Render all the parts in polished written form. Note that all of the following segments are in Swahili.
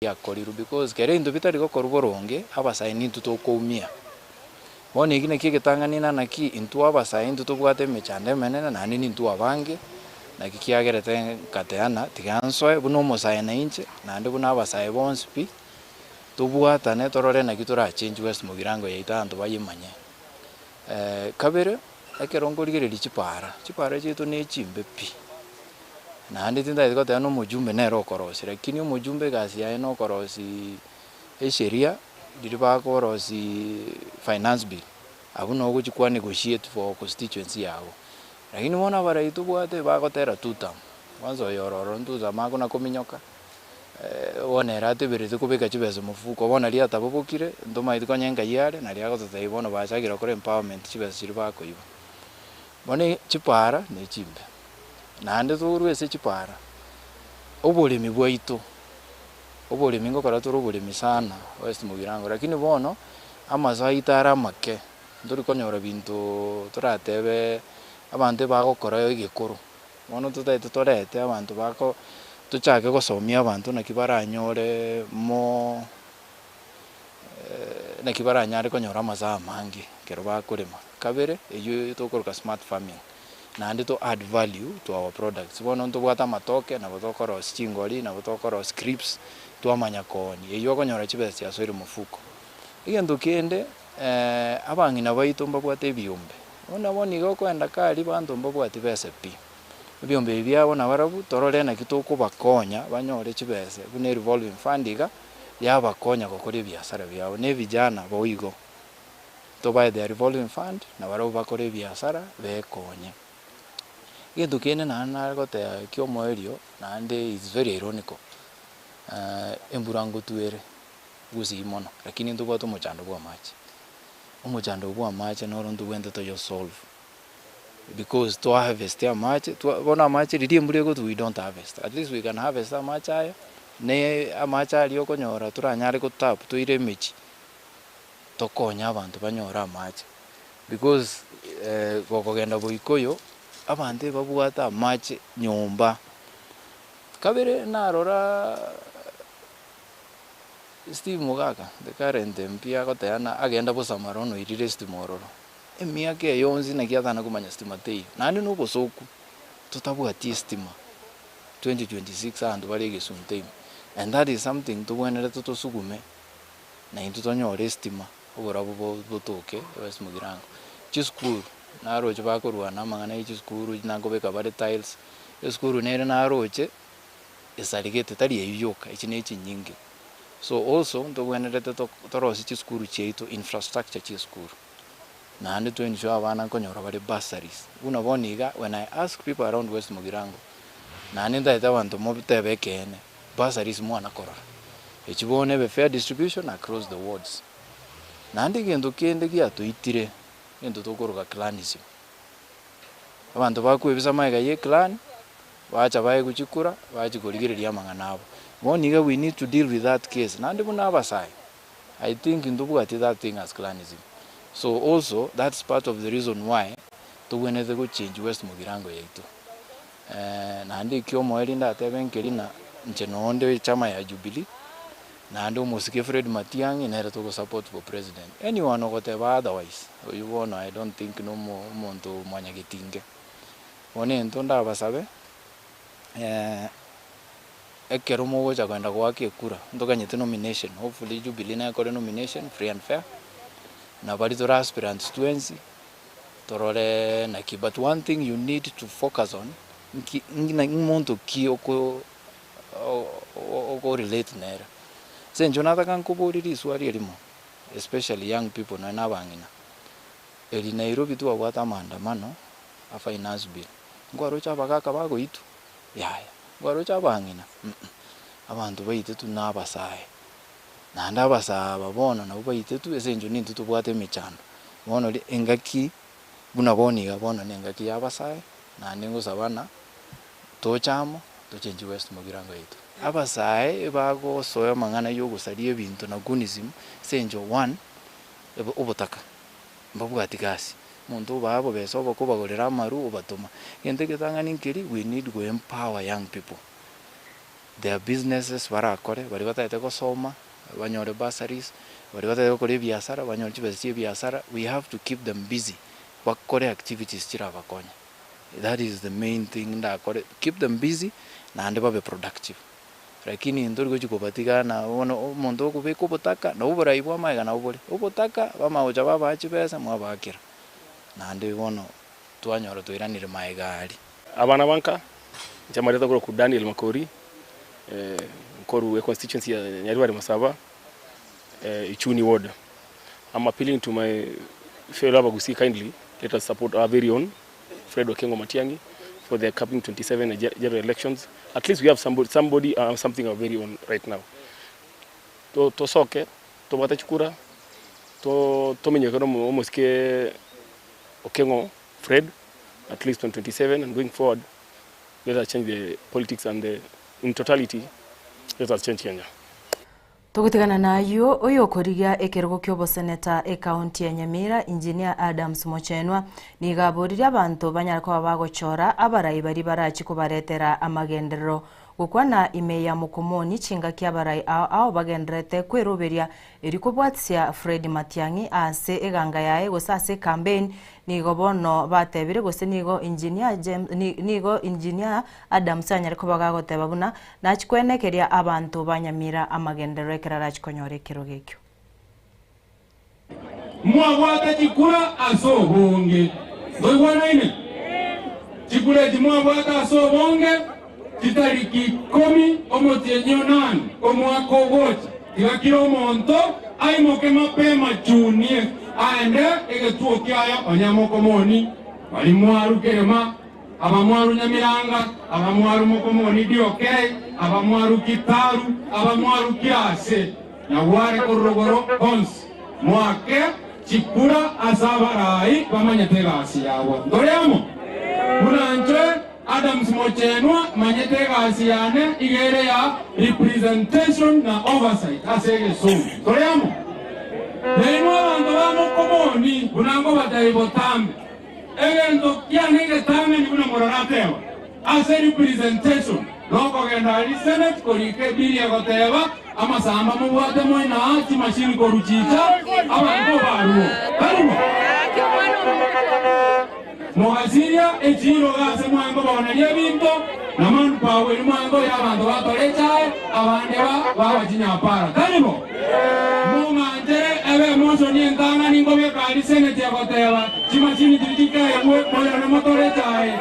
yakoriru because kere into bitari gokora boronge abasae nintu tokoumia bono eki naki egetanganina naki intu abasae intu tobwate emechando emenene naende nintu abange naki kiagerete nkateana tiga nsoe buna omosae na inche naende buna abasae bonsi pi tobwatane torore naki torachange West Mugirango yaito abanto bayemanye. Kabere ekero nkorigereria chipara chiaito na echimbe pi naende tindaete goteba na omojumbe nere okorosia lakini omojumbe egasi yaye na okorosi esheria riria bakorosi finance bill abwo nogochi kwa negotiate for constituency yabo lakini bono abarai tobwate bagotera two term kwanza oyo ororo two term akona kominyoka bono ere ateberete kobeka chibesa mofuko bono riata bobokire ntomaete konyenka yare nari agototebia bono bachagire gokora empowerment chibesa chiria bakoiba bono chipara na echimbe naende torwa ase chipara oboremi bwaito oboremi ngokora tore oboremi sana West Mugirango lakini bono amaso aito are amake ntori konyora binto toratebe abanto bagokora egekoro bono totaete torete abanto bako tochake gosomia abanto naki baranyore mo naki baranyare konyora amaso amange kero bakorema kabere eywo tokoroka smart farming naende to add value to our products bono ntobwata amatoke nabo tokorosi chingori nabo tokorosi crips twamanya koni eywo okonyora chibesa chiasoire mofuko egento kende abang'ina baito mbabwate ebiombe bono iga okoenda kari banto mbabwate besa pi ebiombe ebi biabo nabarabu torore naki tokobakonya banyore chibesa buna revolving fund iga yabakonya gokora ebiasara biabo na ebijana boigo tobae the revolving fund nabarabu bakora ebiasara bekonye egento kende naende nagoteba kia omoerio naende is very ironical embura ngotwere gusii mono lakini ntobwate omochando bwa amache omochando bwa amache noro ntobwente toyosolve because to harvest amache bono amache riria embura egotwa we don't harvest at least we can harvest amache aya ne amache aria okonyora toranyare gotap toire emechi tokonya abanto banyora amache because gokogenda boikoyo abanto babwata amache nyomba kabere narora Steve Mugaka the current MP agoteana agenda bosamarono irire stimororo emiaka eyonsi nakiathana kumanya stima tei nandi nobosoku totabwatie stima 2026 abanto bari egesuntei and that is something tobwenerete tosugume na into tonyore stima oborabo botoke West Mugirango chisukuru naroche bakorwana amang'ana ya chisukuru nangobeka bare tiles esukuru nere naroche esarigete tari eyuyoka echi nechi nyingi so also ntobwenerete torosi chisukuru chiaito infrastructure chisukuru naende twaensure abana nkonyora bare bursaries buna bono iga when I ask people around West Mugirango naende ntaete abanto mobitebe ekene bursaries mwana korora echi bono ebe fair distribution across the wards naende egento kende giatoitire gento tokoroka clanism abanto bakwebisa maega ye clan bacha bae guchikura bachikorigereria amang'ana abo bono iga we need to deal with that case naende buna abasae I think ntobwati that thing as clanism so also that's part of the reason why tobwenete go change West Mugirango yaito naende ekio omoeri ndatebe nkerina nche noonde chama ya Jubilee naende omosike Fred Matiang'i nere togo support for president anyone ogoteba otherwise oyo bono I don't think no omonto mwanyagetinge bono ento ndabasabe ekero mogocha kwenda gwaka ekura ntoganyete nomination hopefully Jubilee nekore nomination free and fair na bari tora aspirants 20 torore naki but one thing you need to focus on monto ki oko relate nere senjo nataka nkuburiri swali elimo especially young people na nabang'ina eri Nairobi twabwata maandamano a finance bill ngwarocha bagaka bagoitu yaya ngwarocha abang'ina abantu baite tu nabasae naende abasae bono nabo baite tu esenjo nintu tobwate emechando bono engaki buna boniga bono nengaki yabasae naende ngosabana tochamo tochange West Mugirango yaito abasae bagosoya amang'ana yogosaria ebinto na gunism senjo one obotaka mbabwati gasi muntu babo besa obakobagorera amaru obatoma gente getang'ani nkeri we need to empower young people their businesses barakore bari bataete gusoma banyore bursaries bari bataete gukora biashara banyore chibesi biashara. We have to keep them busy bakore activities chirabakonya. That is the main thing ndakore, keep them busy na ande babe productive. Lakini ndori gochikobatika na omuntu okubeka obutaka na uburayi bwa maiga na ubure obutaka bamaoja babachi pesa mwabakira nande bono twanyora twiranire maigari abana banka jamareta goro ku Daniel Makori Nkoru we constituency ya Nyarwari Masaba Ichuni ward. I'm appealing to my fellow Abagusi kindly let us support our very own Fred Okengo Matiang'i for the coming 27 general elections. At least we have somebody something of our very own right now. To soke to batachukura to menyekano omoske Okengo Fred at least on 27 and going forward let us change the politics and in totality let us change Kenya. Tugutigana nayo oyo korigia ekerogo kyobo seneta county ya Nyamira engineer Adams Mochenwa ni gaburiria abantu banyara ko bagochora abarayi bari barachi kubaretera amagenderero gukwana ime ya mukomoni chinga kya barayi ao bagenderete kweroberia erikobwatsia Fred Matiang'i ase eganga yae gosase campaign nigo bono batebire gose nigo engineer Adams anyare ko bagagoteba buna nachikwenekeria abantu banyamira amagenderero ekirara chikonyore kirogekyo mwabwata chikura asobonge boywana ine chikura mwabwata asobonge kitariki 10 omotyenyo 8 omwaka ogocha igakira omonto aimoke mapema chunie aende egetuo kyaya onyamokomoni bali mwaru kerema abamwaru Nyamiranga abamwaru mokomoni diokei abamwaru Kitaru abamwaru Kiase na ware korogoro konsi mwake chikura asabarayi bamanyategasi yawo ndoremo munanje Adams Mochenwa manyategasi yane igere ya representation na oversight asege somo ndoremo Neno abantu bamokomoni bunango batayibotambe egento yanege tambe ni buna moratewa ase representation loko genda ali senate kolike biria goteba amasamba mubwate moina ati machine koruchicha abantu baruo barimo Mogaziria ejiro gase mwango boneria binto na man pawe ni mwango ya abantu batolechae abande ba chinyapara barimo Munganje ebe mozo ni ngana ningo be kali senete agoteba chimachini dirika yewe moyo na motore tae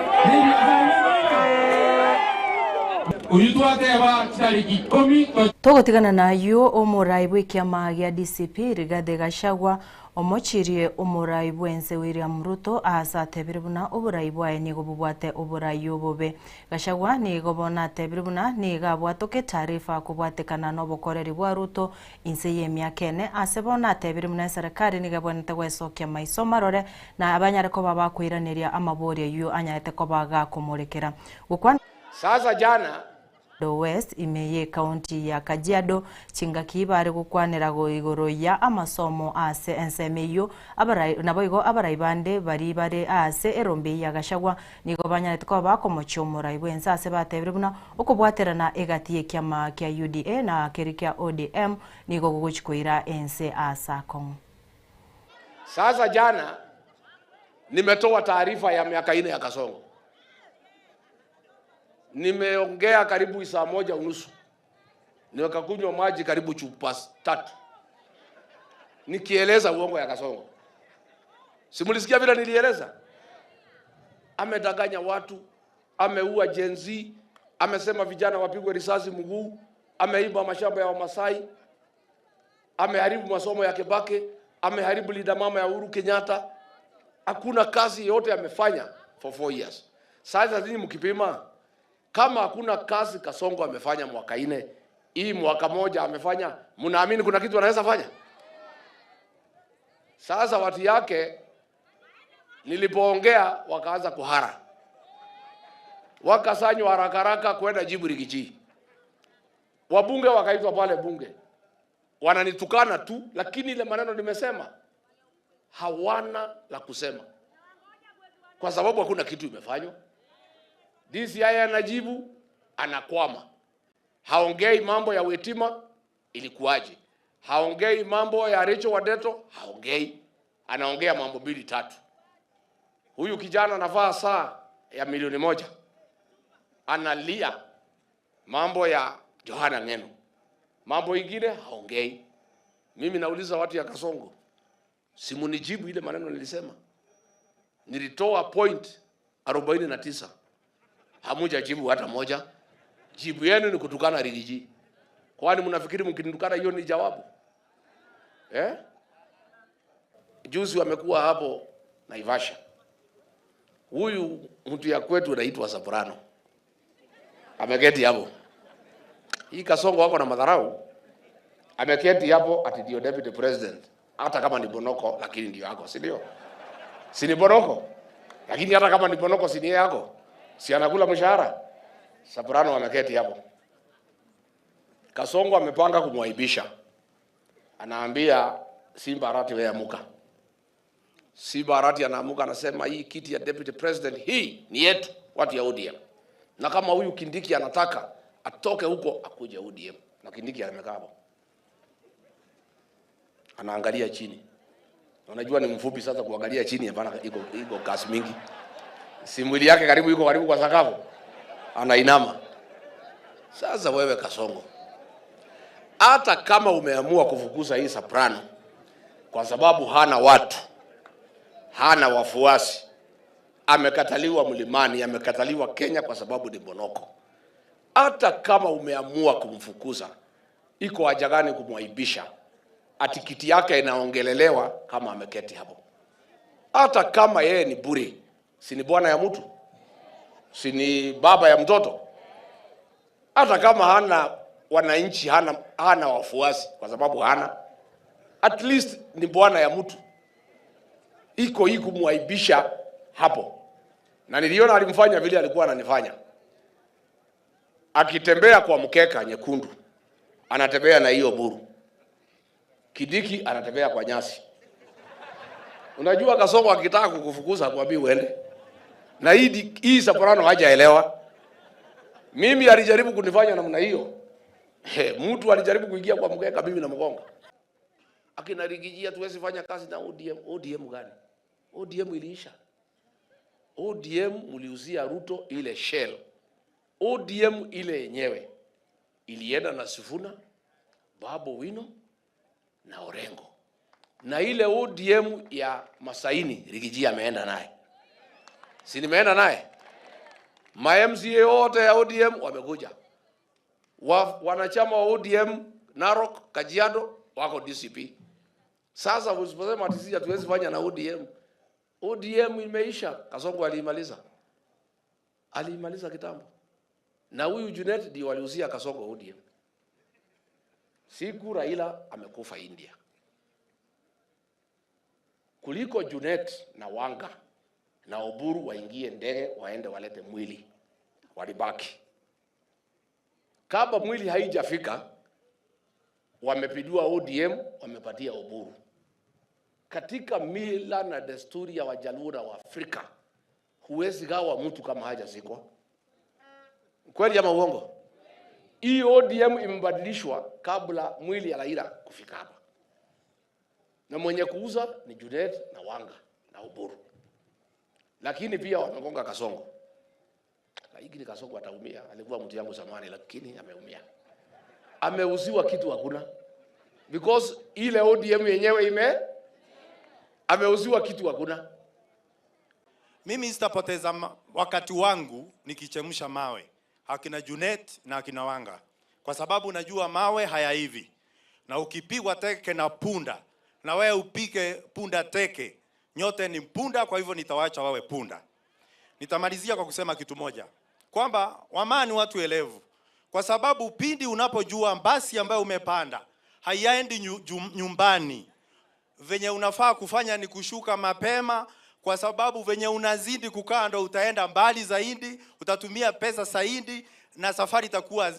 uyitwateba tariki 10 togotigana nayo omuraibu ikiama ya DCP Rigathi Gachagua omochirie omuraibu ense William Ruto asatebire buna oburaibu aye nigo bubwate oburayi obobe Gachagua nigo bona tebire buna niga bwatoke taarifa kubwatekana no bokoreri bwa Ruto inse yemyaka ene asebona tebire buna serikali niga bonete gwesokia maiso marore na abanyare ko babakwiraniria amabore yu anyarete ko baga kumurekera gukwa sasa jana West imeye county ya Kajiado chingaki bari gukwanira go igoro ya amasomo ase ensemeyo abarai naboigo abarai bande bari bare ase erombe ya Gachagua nigo banyarete ko bakomochomora ibwenza ase batebire buna okobwaterana egatiye kyama kya UDA na kerikya ODM nigo guguchikoira ense asakon. Sasa jana nimetoa taarifa ya miaka 4 ya Kasongo. Nimeongea karibu saa 1:30. Nimekakunywa maji karibu chupa 3. Nikieleza uongo ya Kasongo. Simulisikia vile nilieleza? Amedanganya watu, ameua Gen Z, amesema vijana wapigwe risasi mguu, ameiba mashamba ya Wamasai, ameharibu masomo ya Kibaki, ameharibu linda mama ya Uhuru Kenyatta. Hakuna kazi yote amefanya for 4 years. Sasa nini mkipima? Kama hakuna kazi Kasongo amefanya mwaka 4, hii mwaka moja amefanya, mnaamini kuna kitu anaweza fanya? Sasa watu yake nilipoongea wakaanza kuhara. Wakasanywa haraka kwenda jibu Rigiji. Wabunge wakaitwa pale bunge. Wananitukana tu, lakini ile maneno nimesema hawana la kusema. Kwa sababu hakuna kitu imefanywa. DCI anajibu, anakwama. Haongei mambo ya Wetima ilikuwaje. Haongei mambo ya Rachel Wadeto, haongei. Anaongea mambo 2-3. Huyu kijana anavaa saa ya milioni 1. Analia mambo ya Johana Ng'eno. Mambo ingine haongei. Mimi nauliza watu ya Kasongo, simunijibu ile maneno nilisema. Nilitoa point 49. Hamuja jibu hata moja. Jibu yenu ni kutukana Rigiji. Kwani mnafikiri mkinitukana hiyo ni jawabu? Juzi wamekuwa hapo Naivasha. Huyu mtu ya kwetu anaitwa Soprano. Ameketi hapo. Hii Kasongo wako na madharau. Ameketi hapo ati ndio deputy president. Hata kama ni Bonoko lakini ndio yako, si ndio? Si ni Bonoko. Lakini hata kama ni Bonoko si ni yako. Si anakula mshahara. Soprano ameketi hapo. Kasongo amepanga kumwaibisha. Anaambia Simba Arati wewe amuka. Simba Arati anaamuka anasema hii kiti ya deputy president hii ni yetu watu ya ODM. Na kama huyu Kindiki anataka atoke huko akuje ODM. Na Kindiki amekaa hapo. Anaangalia chini. Unajua ni mfupi sasa kuangalia chini hapana iko kasi mingi. Si mwili yake karibu kwa sakafu. Anainama. Sasa wewe Kasongo, hata kama umeamua kufukuza hii Soprano kwa sababu hana watu, hana wafuasi, amekataliwa Mlimani, amekataliwa Kenya kwa sababu ni Bonoko. Hata kama umeamua kumfukuza, iko haja gani kumwaibisha? Ati kiti yake inaongelelewa kama ameketi hapo. Hata kama yeye ni bure, si ni bwana ya mtu? Si ni baba ya mtoto? Hata kama hana wananchi, hana wafuasi kwa sababu hana, at least ni bwana ya mtu. Iko hii kumwaibisha hapo. Na niliona alimfanya vile alikuwa ananifanya. Akitembea kwa mkeka nyekundu, anatembea na hiyo buru. Kindiki anatembea kwa nyasi. Unajua Kasongo akitaka kukufukuza kwambie uende. Na hii Soprano hajaelewa. Mimi alijaribu kunifanya namna hiyo. Mtu alijaribu kuingia kwa mkeka mimi na mgonga. Akina Rigiji tuwezi fanya kazi na ODM. ODM gani? ODM iliisha. ODM mliuzia Ruto ile shell. ODM ile yenyewe ilienda na Sifuna, Babu Wino na Orengo. Na ile ODM ya Masaini Rigiji ameenda naye. Si nimeenda naye? Ma-MCA yote ya ODM wamekuja. Wanachama wa ODM Narok, Kajiado wako DCP. Sasa usiposema ati sisi hatuwezi fanya na ODM. ODM imeisha. Kasongo alimaliza. Alimaliza kitambo. Na huyu Junet ndio waliuzia Kasongo ODM. Siku Raila amekufa India. Kuliko Junet na Wanga na Oburu waingie ndege waende walete mwili, walibaki. Kama mwili haijafika, wamepindua ODM, wamepatia Oburu. Katika mila na desturi ya Wajaluo wa Afrika, huwezi gawa mtu kama hajazikwa. Kweli ama uongo? Hii ODM imebadilishwa kabla mwili ya Raila kufika hapa. Na mwenye kuuza ni Junet na Wanga na Oburu. Lakini pia wamegonga Kasongo. Lakini Kasongo ataumia. Alikuwa mtu yangu zamani lakini ameumia. Ameuziwa kitu hakuna. Because ile ODM yenyewe ameuziwa kitu hakuna. Mimi sitapoteza wakati wangu nikichemsha mawe. Akina Junet na akina Wanga. Kwa sababu najua mawe hayaivi. Na ukipigwa teke na punda, na wewe upige punda teke, nyote ni punda, kwa hivyo nitawaacha wawe punda. Nitamalizia kwa kusema kitu moja, kwamba wamani watu elevu. Kwa sababu pindi unapojua basi ambayo umepanda haiendi nyumbani, venye unafaa kufanya ni kushuka mapema, kwa sababu venye unazidi kukaa ndo utaenda mbali zaidi, utatumia pesa zaidi na safari itakuwa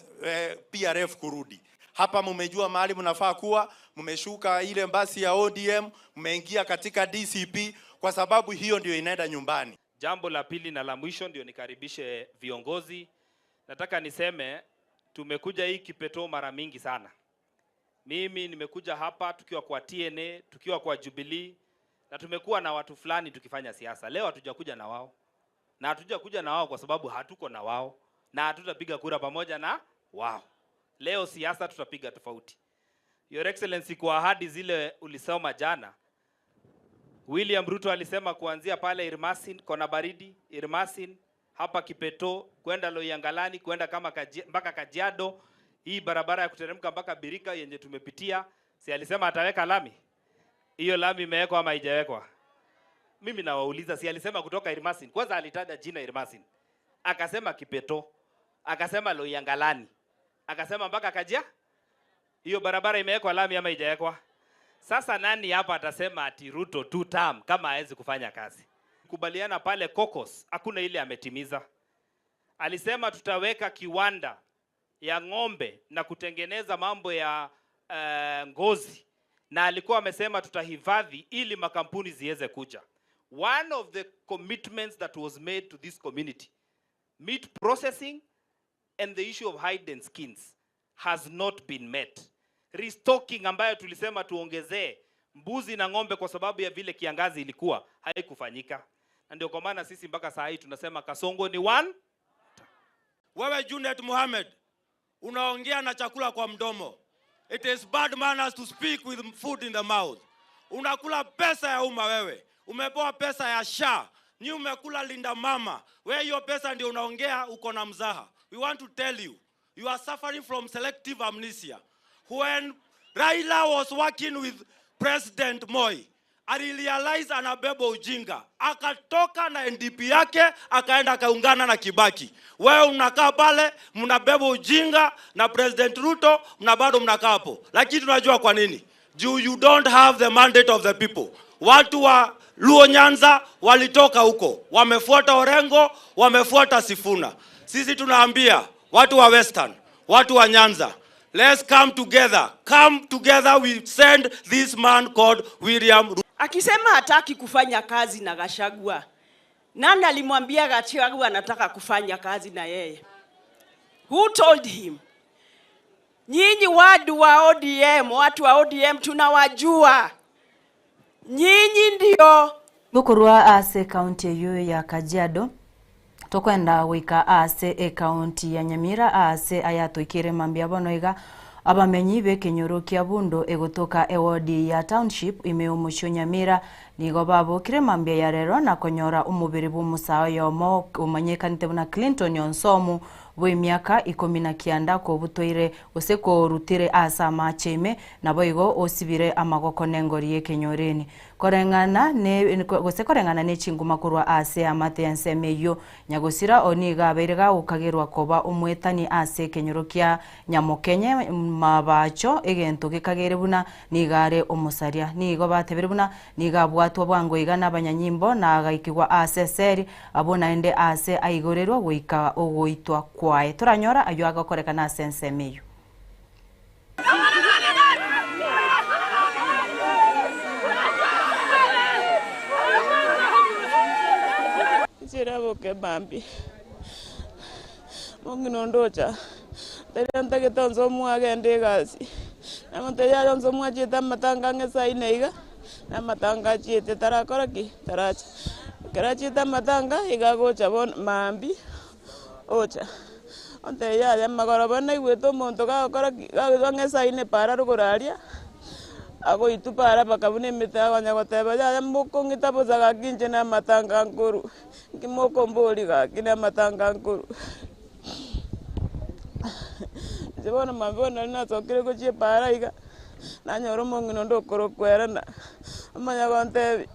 pia refu kurudi. Hapa mmejua mahali mnafaa kuwa, mmeshuka ile basi ya ODM, mmeingia katika DCP, kwa sababu hiyo ndio inaenda nyumbani. Jambo la pili na la mwisho ndio nikaribishe viongozi. Nataka niseme tumekuja hii Kipetoo mara mingi sana. Mimi nimekuja hapa tukiwa kwa TNA, tukiwa kwa Jubilee, na tumekuwa na watu fulani tukifanya siasa. Leo hatujakuja na wao. Na hatujakuja na wao kwa sababu hatuko na wao, na hatutapiga kura pamoja na wao. Leo siasa tutapiga tofauti. Your Excellency, kwa ahadi zile ulisoma jana, William Ruto alisema kuanzia pale Irmasin, Kona Baridi, Irmasin, hapa Kipetoo, kwenda Loyangalani, kwenda kama mpaka Kajiado, hii barabara ya kuteremka mpaka Birika yenye tumepitia, si alisema ataweka lami? Hiyo lami imewekwa ama haijawekwa? Mimi nawauliza, si alisema kutoka Irmasin? Kwanza alitaja jina Irmasin, akasema Kipetoo, akasema Loyangalani, akasema mpaka Kajia. Hiyo barabara imewekwa lami ama haijawekwa? Sasa nani hapa atasema ati Ruto 2 term kama hawezi kufanya kazi? Kubaliana pale Caucus, hakuna ile ametimiza. Alisema tutaweka kiwanda ya ng'ombe na kutengeneza mambo ya ngozi, na alikuwa amesema tutahifadhi ili makampuni ziweze kuja. One of the commitments that was made to this community, meat processing and the issue of hide and skins, has not been met. Restocking ambayo tulisema tuongezee mbuzi na ng'ombe kwa sababu ya vile kiangazi ilikuwa, haikufanyika. Na ndio kwa maana sisi mpaka saa hii tunasema Kasongo ni one. Wewe Junet Mohamed, unaongea na chakula kwa mdomo. It is bad manners to speak with food in the mouth. Unakula pesa ya umma wewe. Umepewa pesa ya SHA. Ni umekula Linda Mama. Wewe hiyo pesa ndio unaongea uko na mzaha. We want to tell you, you are suffering from selective amnesia. When Raila was working with President Moi, alirealize anabeba ujinga. Akatoka na NDP yake, akaenda kaungana na Kibaki. Wewe unakaa pale, mnabeba ujinga na President Ruto, mnabado mnakaa hapo. Lakini tunajua kwa nini? You don't have the mandate of the people. Watu wa Luo Nyanza walitoka huko. Wamefuata Orengo, wamefuata Sifuna. Sisi tunaambia watu wa Western, watu wa Nyanza, let's come together. Come together, we send this man called William Ruto. Akisema hataki kufanya kazi na Gachagua. Nani alimwambia Gachagua anataka kufanya kazi na yeye? Who told him? Nyinyi watu wa ODM tunawajua. Nyinyi ndio gukurwa ase county yo ya Kajiado tokwenda wika ase county ya Nyamira ase ayatwikire mambia bonoiga abamenyi bekenyoro kia bundo egotoka ewodi ya township imeumushyo Nyamira nigo babukire mambia ya rero na konyora umubiri bw'umusawo yomo umanyekanite buna Clinton Onsomu bw'emyaka 19 ko butoire oseko rutire asa macheme nabo igo osibire amagoko nengori yekenyoreni korengana ne chinguma kurwa ase amate yansemeyo nyagosira oniga berega ukagirwa koba umwetani ase kenyorokia Nyamokenye mabacho egento gikagere buna nigare omusaria nigo batebere buna niga bwatwa bwango igana abanyanyimbo na agaikirwa ase seri abona ende ase aigorerwa goika ogoitwa kwae turanyora ayo agakorekana ase nsemeyo Sirabo ke bambi mongino ndocha terenta ke tonzo muagende gasi namonteya tonzo muacheta matanga ngesa ineiga na matanga chiete tarakora ki taracha karachita matanga igagocha bon mambi ocha onteya ya magoro bana igweto monto gakora ngesa ine para rugoraria ago itupara bakabune mitaga nyagoteba ya moko ngitaboza gakinje na matanga nkuru ngimoko mboli gakina matanga nkuru jebona mabona na tokire ko chie para iga na nyoro mongino ndokoro kwerana amanya gontebi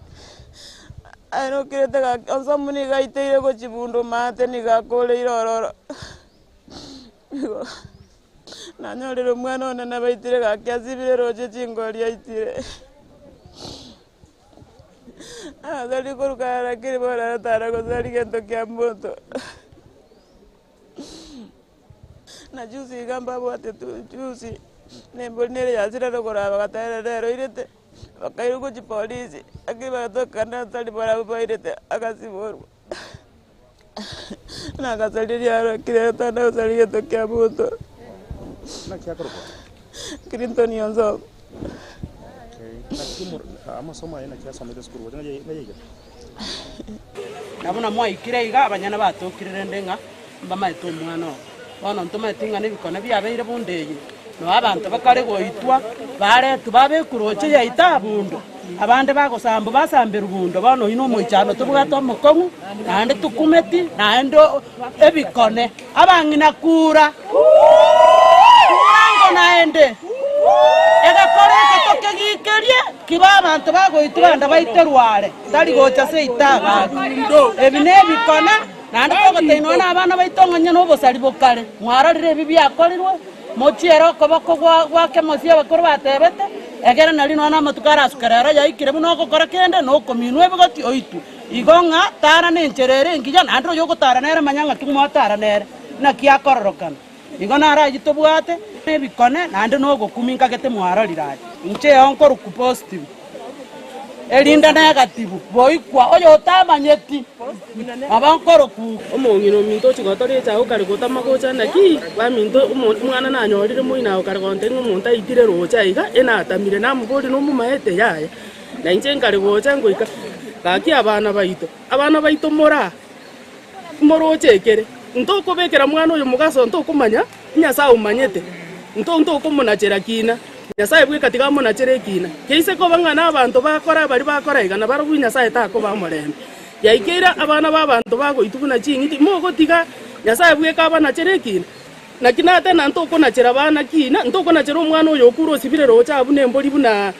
ano kirete ga onsamuni gaiteire ko chibundo mate ni gakole irororo na nyorero mwana ona na baitire gakiazibire roje chingori aitire dali korukara kiri bora tara ko dali gento kiamboto na juzi gamba bote juzi nembonere yazira rokora bagatara rero irete bakairu ko polisi akiba to kana tali bora bairete akasiboru na kasali yaro kire tana usali gento kiamboto Na kia koroko. Clinton Yonzo. Na kimur amasomo ina kia somete skuru wajana ye. Nabona mwa ikirega abanyana batokirire ndenga mbama eto mwana. Bono ntuma tinga nebikona byabeire bundeye. No abantu bakare goitwa bare tubabe kuroche ya itabundo. Abande bagosamba basambira ubundo bono ino muichano tubugato mukongu nande tukumeti nando ebikone abangina kura. Kurango naende. Egakoreka tokegikerie kiba abantu bagoitwa nda baiterware tari gocha se itaba. Ebine bikona nande kogoteino na abana baitonganya no bosari bokare mwararire bibyakorirwe mochiero koboko gwake mosie bakuru batebete egera nari nona matukara asukarara yaikire buno gukora kende no kominwe bigoti oitu igonga tara nencherere ngija nandro yo gutara nere manyanga kimwa tara nere na kia kororokana igona ara gitobwate nebikone nande no gokuminka gete mwarariraje nche onko ruku positive elinda negativu boikwa oyo tamanyeti abankoro ku omongino minto chigotori cha ukari gotamagocha naki ba minto umwana nanyorire muina ukari gonte ngumunta itire rocha iga ena atamire namugori no mumaete yaya na inche ngari gocha ngoika gaki abana baito moroche ekere nto kobekera mwana oyo mugaso nto kumanya nyasa umanyete nto kumunachera kina Nyasaye bwe katika mona cherekina keise ko bangana abantu bakora bari bakora igana baro Nyasaye ta ko bamorembe yaikera abana babantu bago itubuna chingiti mogo tiga Nyasaye bwe ka bana cherekina na kinata na ntoko na chera bana kina ntoko na chero umwana oyo kuro sibire rocha abune mboli buna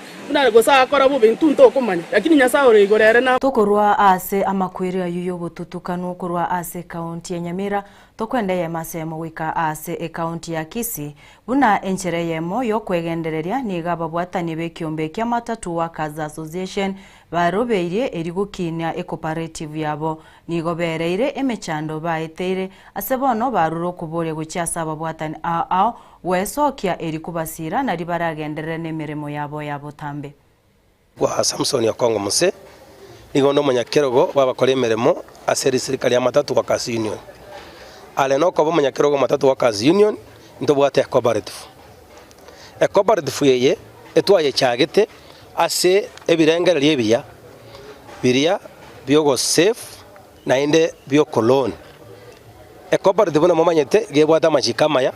gosa akora bo bintu ntoko manya lakini Nyasaye ore igorere na tokorwa ase amakwiri ayuyo bututukano korwa ase county ya Nyamira tokwenda ye masemo wika ase county ya Kisii buna enchere yemo yo kwegendereria niga babwatani bekiombe kya matatu Workers Association barobeire erigukinya cooperative yabo nigobereire emechando baeteire ase bono baruro kubore gukyasa babwatani ao wesokia erikubasira nari baragenderere nemirimo yabo yabotambe wa Samson ya Kongo muse nigondo munyakerogo babakora emirimo ase serikali ya matatu Workers Union ale no ko munyakerogo matatu Workers Union ndobwate cooperative yeye etwaye chagete ase ebirengere lyebya biria byogo safe na inde byo colon cooperative na momanyete gebwata machikamaya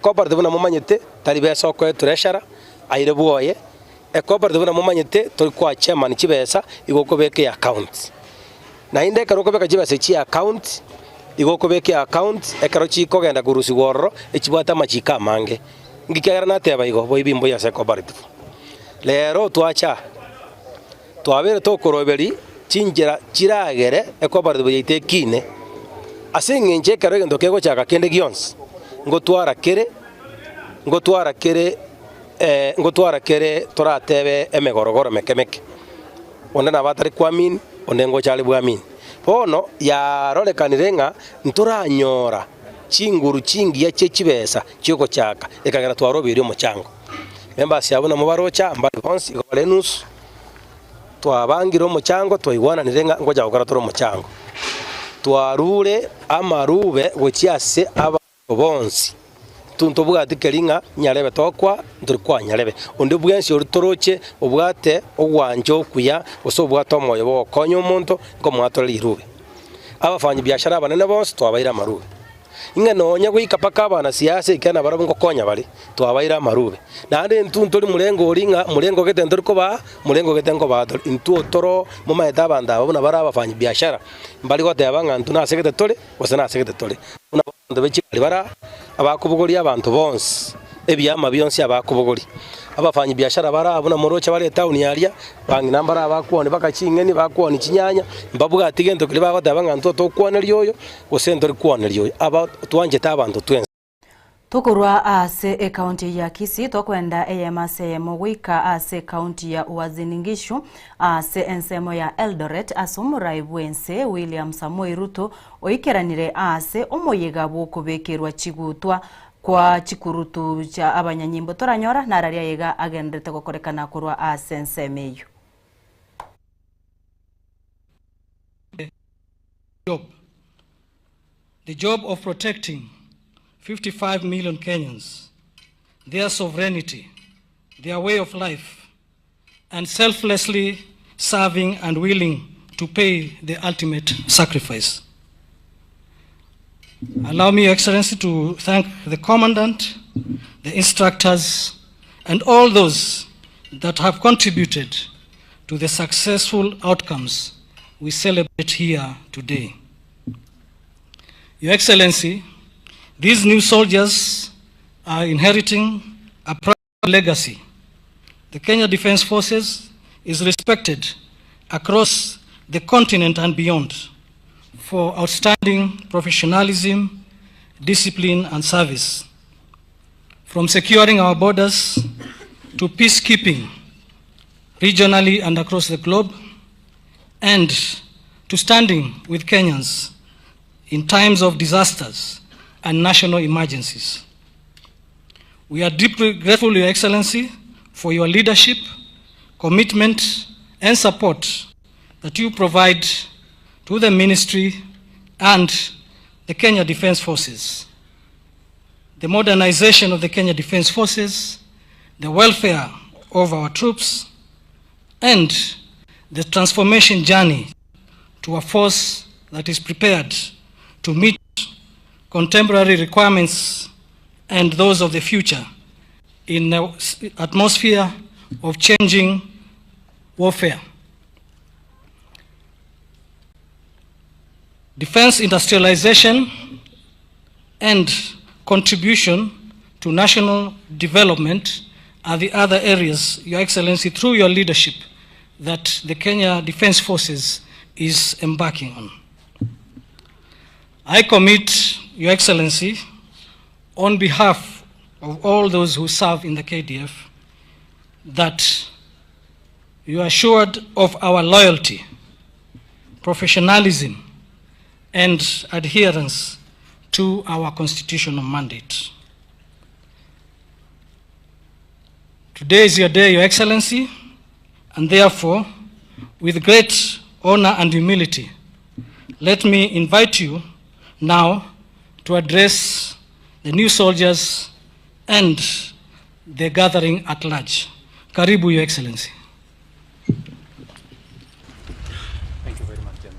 cooperative na momanyete talibeso ko treasurer aire buoye cooperative na momanyete toli kwa chairman chibesa igokobeke account na inde karokobeka chibesa chi account igokobeke account ekaro chiko genda gurusi gorro echibwata machika mange ngikagara na teba igo boibimbo ya cooperative lero twacha twabere tokoroberi chinjera chiragere cooperative yitekine asingenje karo gendo kego chaka kende gions ngotwara kere toratebe emegorogoro mekemeke onde na batari kwamin onde ngochali bwamin bono ya rolekanire nturanyora chinguru chingi ya chechibesa chiko chaka ekagera twarobiri omochango memba siabona mubarocha mbali bonsi golenus twabangiro omochango twaigwana nirenga ngoja gukora toro omochango twarure amarube gochiase aba bonsi tunto bwati keringa nyarebe tokwa nduri kwa nyarebe onde bwensi orutoroche obwate ogwanjo kuya osobwato moyo bokonyo omuntu ngo mwatora irube abafanyi biashara banene bonsi twabaira marube inga nonya gwika paka abana siasa ikana barabo ngo konya bari twabaira marube nande ntunto ri murengo gete nduri ko ba murengo gete ngo ba intu otoro mu maeta banda babona baraba fanyi biashara mbali gote abanga ntuna segete tole osana segete tole una bando bechi bara abakubugori abantu bonse ebyama byonse abakubugori abafanyi biashara bara abuna morocha bari town yaria bangi nambara abakuone bakachingeni bakuone chinyanya mbabuga atigento kili bagote abanga ntoto kuone ryoyo gosento ri kuone ryoyo aba twanje tabantu twense tokorwa ase county ya Kisii tokwenda eyemasemo wika ase county ya Uasin Gishu ase ensemo ya Eldoret asumurai bwense William Samoei Ruto oikeranire ase omoyega bwokubekerwa chigutwa kwa chikurutu cha abanyanyimbo toranyora nararia yega agendete gokorekana kurwa ase ensemeyo the job of protecting 55 million Kenyans their sovereignty, their way of life, and selflessly serving and willing to pay the ultimate sacrifice. Allow me, Your Excellency, to thank the Commandant, the instructors, and all those that have contributed to the successful outcomes we celebrate here today. Your Excellency, these new soldiers are inheriting a proud legacy. The Kenya Defence Forces is respected across the continent and beyond for outstanding professionalism, discipline, and service. From securing our borders to peacekeeping regionally and across the globe, and to standing with Kenyans in times of disasters and national emergencies. We are deeply grateful, Your Excellency, for your leadership, commitment, and support that you provide to the ministry and the Kenya Defence Forces. The modernization of the Kenya Defence Forces, the welfare of our troops, and the transformation journey to a force that is prepared to meet contemporary requirements and those of the future in an atmosphere of changing warfare. Defense industrialization and contribution to national development are the other areas, Your Excellency, through your leadership, that the Kenya Defence Forces is embarking on. I commit, Your Excellency, on behalf of all those who serve in the KDF, that you are assured of our loyalty, professionalism, and adherence to our constitutional mandate. Today is your day, Your Excellency, and therefore, with great honor and humility, let me invite you now to address the new soldiers and the gathering at large. Karibu, Your Excellency. Thank you very much, General.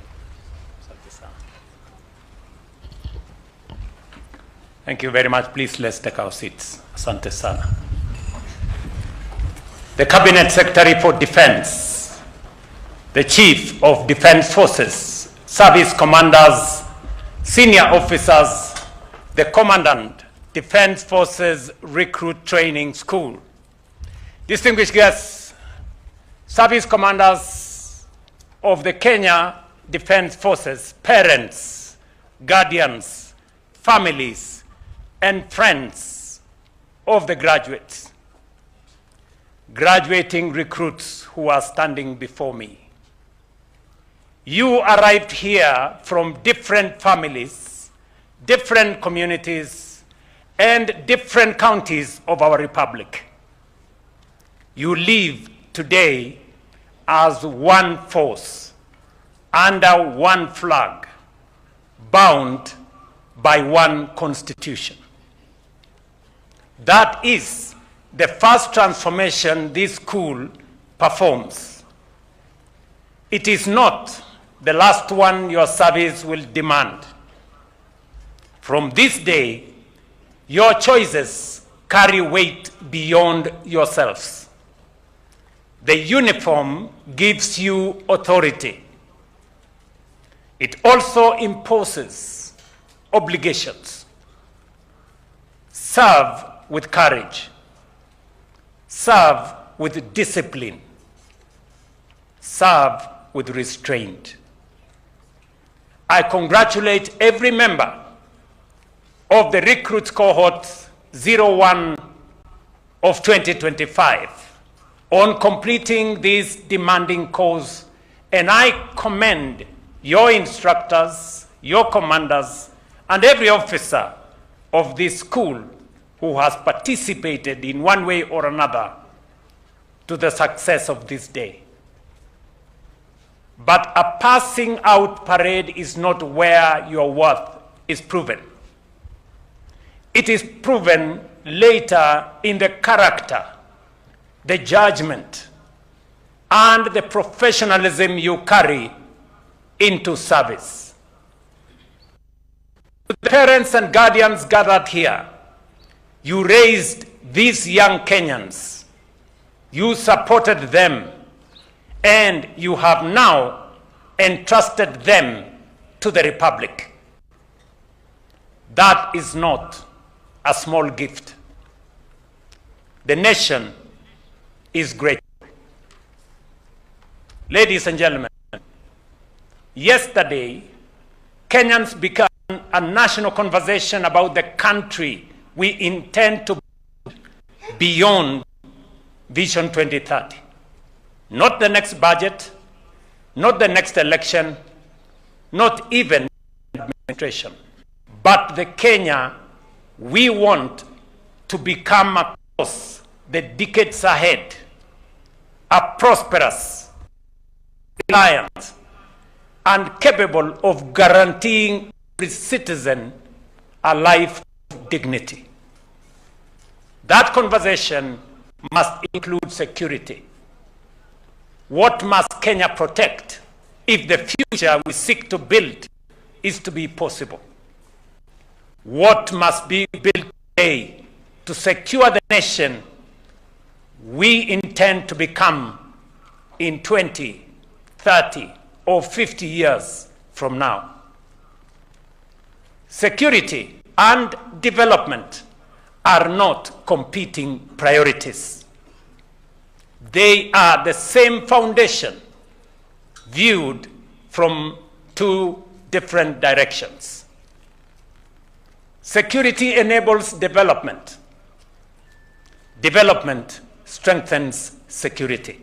Thank you very much. Please, let's take our seats. Asante sana. The Cabinet Secretary for Defense, the Chief of Defense Forces, service commanders, senior officers, the Commandant, Defense Forces Recruit Training School, distinguished guests, service commanders of the Kenya Defense Forces, parents, guardians, families, and friends of the graduates, graduating recruits who are standing before me. You arrived here from different families, different communities, and different counties of our republic. You live today as one force, under one flag, bound by one constitution. That is the first transformation this school performs. It is not the last one your service will demand. From this day, your choices carry weight beyond yourselves. The uniform gives you authority. It also imposes obligations. Serve with courage. Serve with discipline. Serve with restraint. I congratulate every member of the recruits cohort 01 of 2025 on completing this demanding course, and I commend your instructors, your commanders, and every officer of this school who has participated in one way or another to the success of this day. But a passing out parade is not where your worth is proven. It is proven later in the character, the judgment, and the professionalism you carry into service. To the parents and guardians gathered here, you raised these young Kenyans, you supported them, and you have now entrusted them to the Republic. That is not a small gift. The nation is grateful. Ladies and gentlemen, yesterday, Kenyans began a national conversation about the country we intend to build beyond Vision 2030. Not the next budget, not the next election, not even administration, but the Kenya we want to become across the decades ahead, a prosperous, reliant, and capable of guaranteeing every citizen a life of dignity. That conversation must include security. What must Kenya protect if the future we seek to build is to be possible? What must be built today to secure the nation we intend to become in 20, 30, or 50 years from now? Security and development are not competing priorities. They are the same foundation viewed from two different directions. Security enables development. Development strengthens security.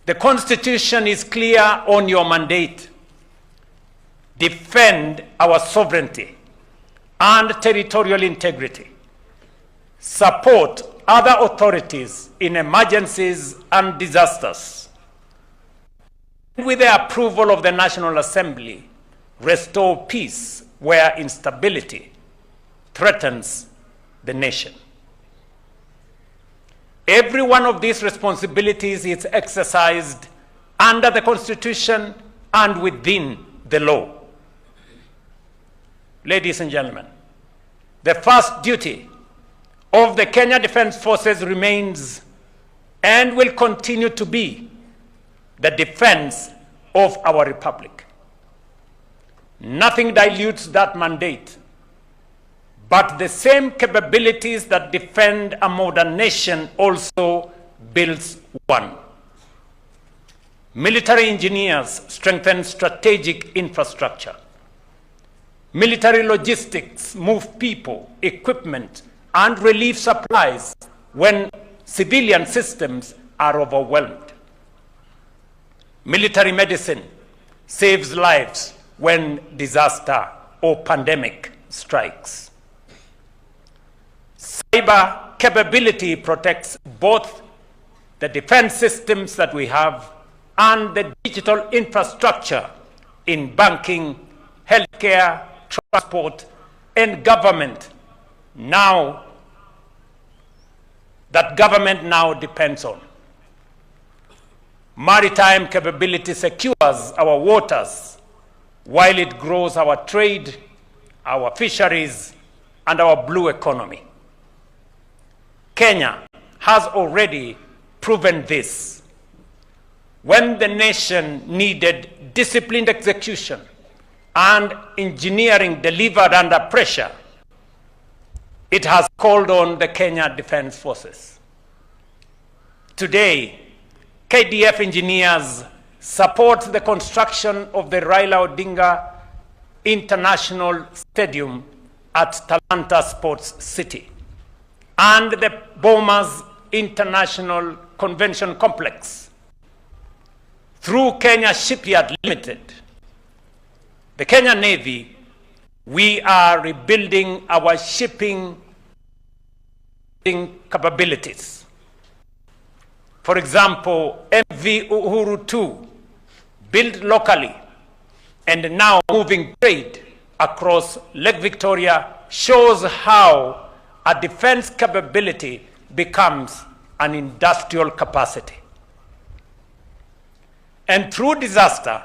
The Constitution is clear on your mandate. Defend our sovereignty and territorial integrity. Support other authorities in emergencies and disasters. With the approval of the National Assembly, restore peace where instability threatens the nation. Every one of these responsibilities is exercised under the Constitution and within the law. Ladies and gentlemen, the first duty of the Kenya Defence Forces remains and will continue to be the defense of our republic. Nothing dilutes that mandate, but the same capabilities that defend a modern nation also builds one. Military engineers strengthen strategic infrastructure. Military logistics move people, equipment, and relief supplies when civilian systems are overwhelmed. Military medicine saves lives when disaster or pandemic strikes. Cyber capability protects both the defense systems that we have and the digital infrastructure in banking, healthcare, transport, and government now depends on. Maritime capability secures our waters while it grows our trade, our fisheries, and our blue economy. Kenya has already proven this. When the nation needed disciplined execution and engineering delivered under pressure, it has called on the Kenya Defence Forces. Today, KDF engineers support the construction of the Raila Odinga International Stadium at Talanta Sports City and the Bomas International Convention Complex. Through Kenya Shipyard Limited, the Kenya Navy, we are rebuilding our shipping capabilities. For example, MV Uhuru 2, built locally and now moving trade across Lake Victoria, shows how a defense capability becomes an industrial capacity. And through disaster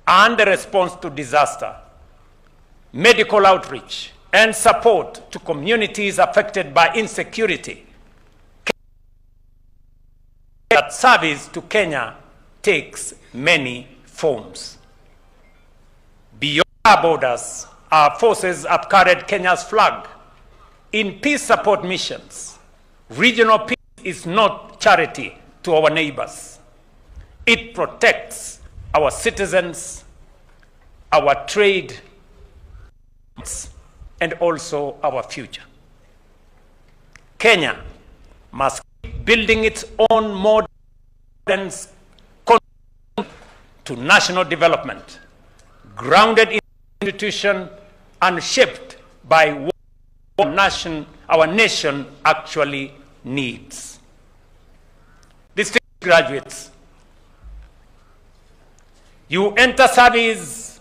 and the response to disaster, medical outreach and support to communities affected by insecurity, that service to Kenya takes many forms. Beyond our borders, our forces have carried Kenya's flag in peace support missions. Regional peace is not charity to our neighbors. It protects our citizens, our trade, and also our future. Kenya must keep building its own modern to national development, grounded in institution and shaped by what our nation actually needs. Distinguished graduates, you enter service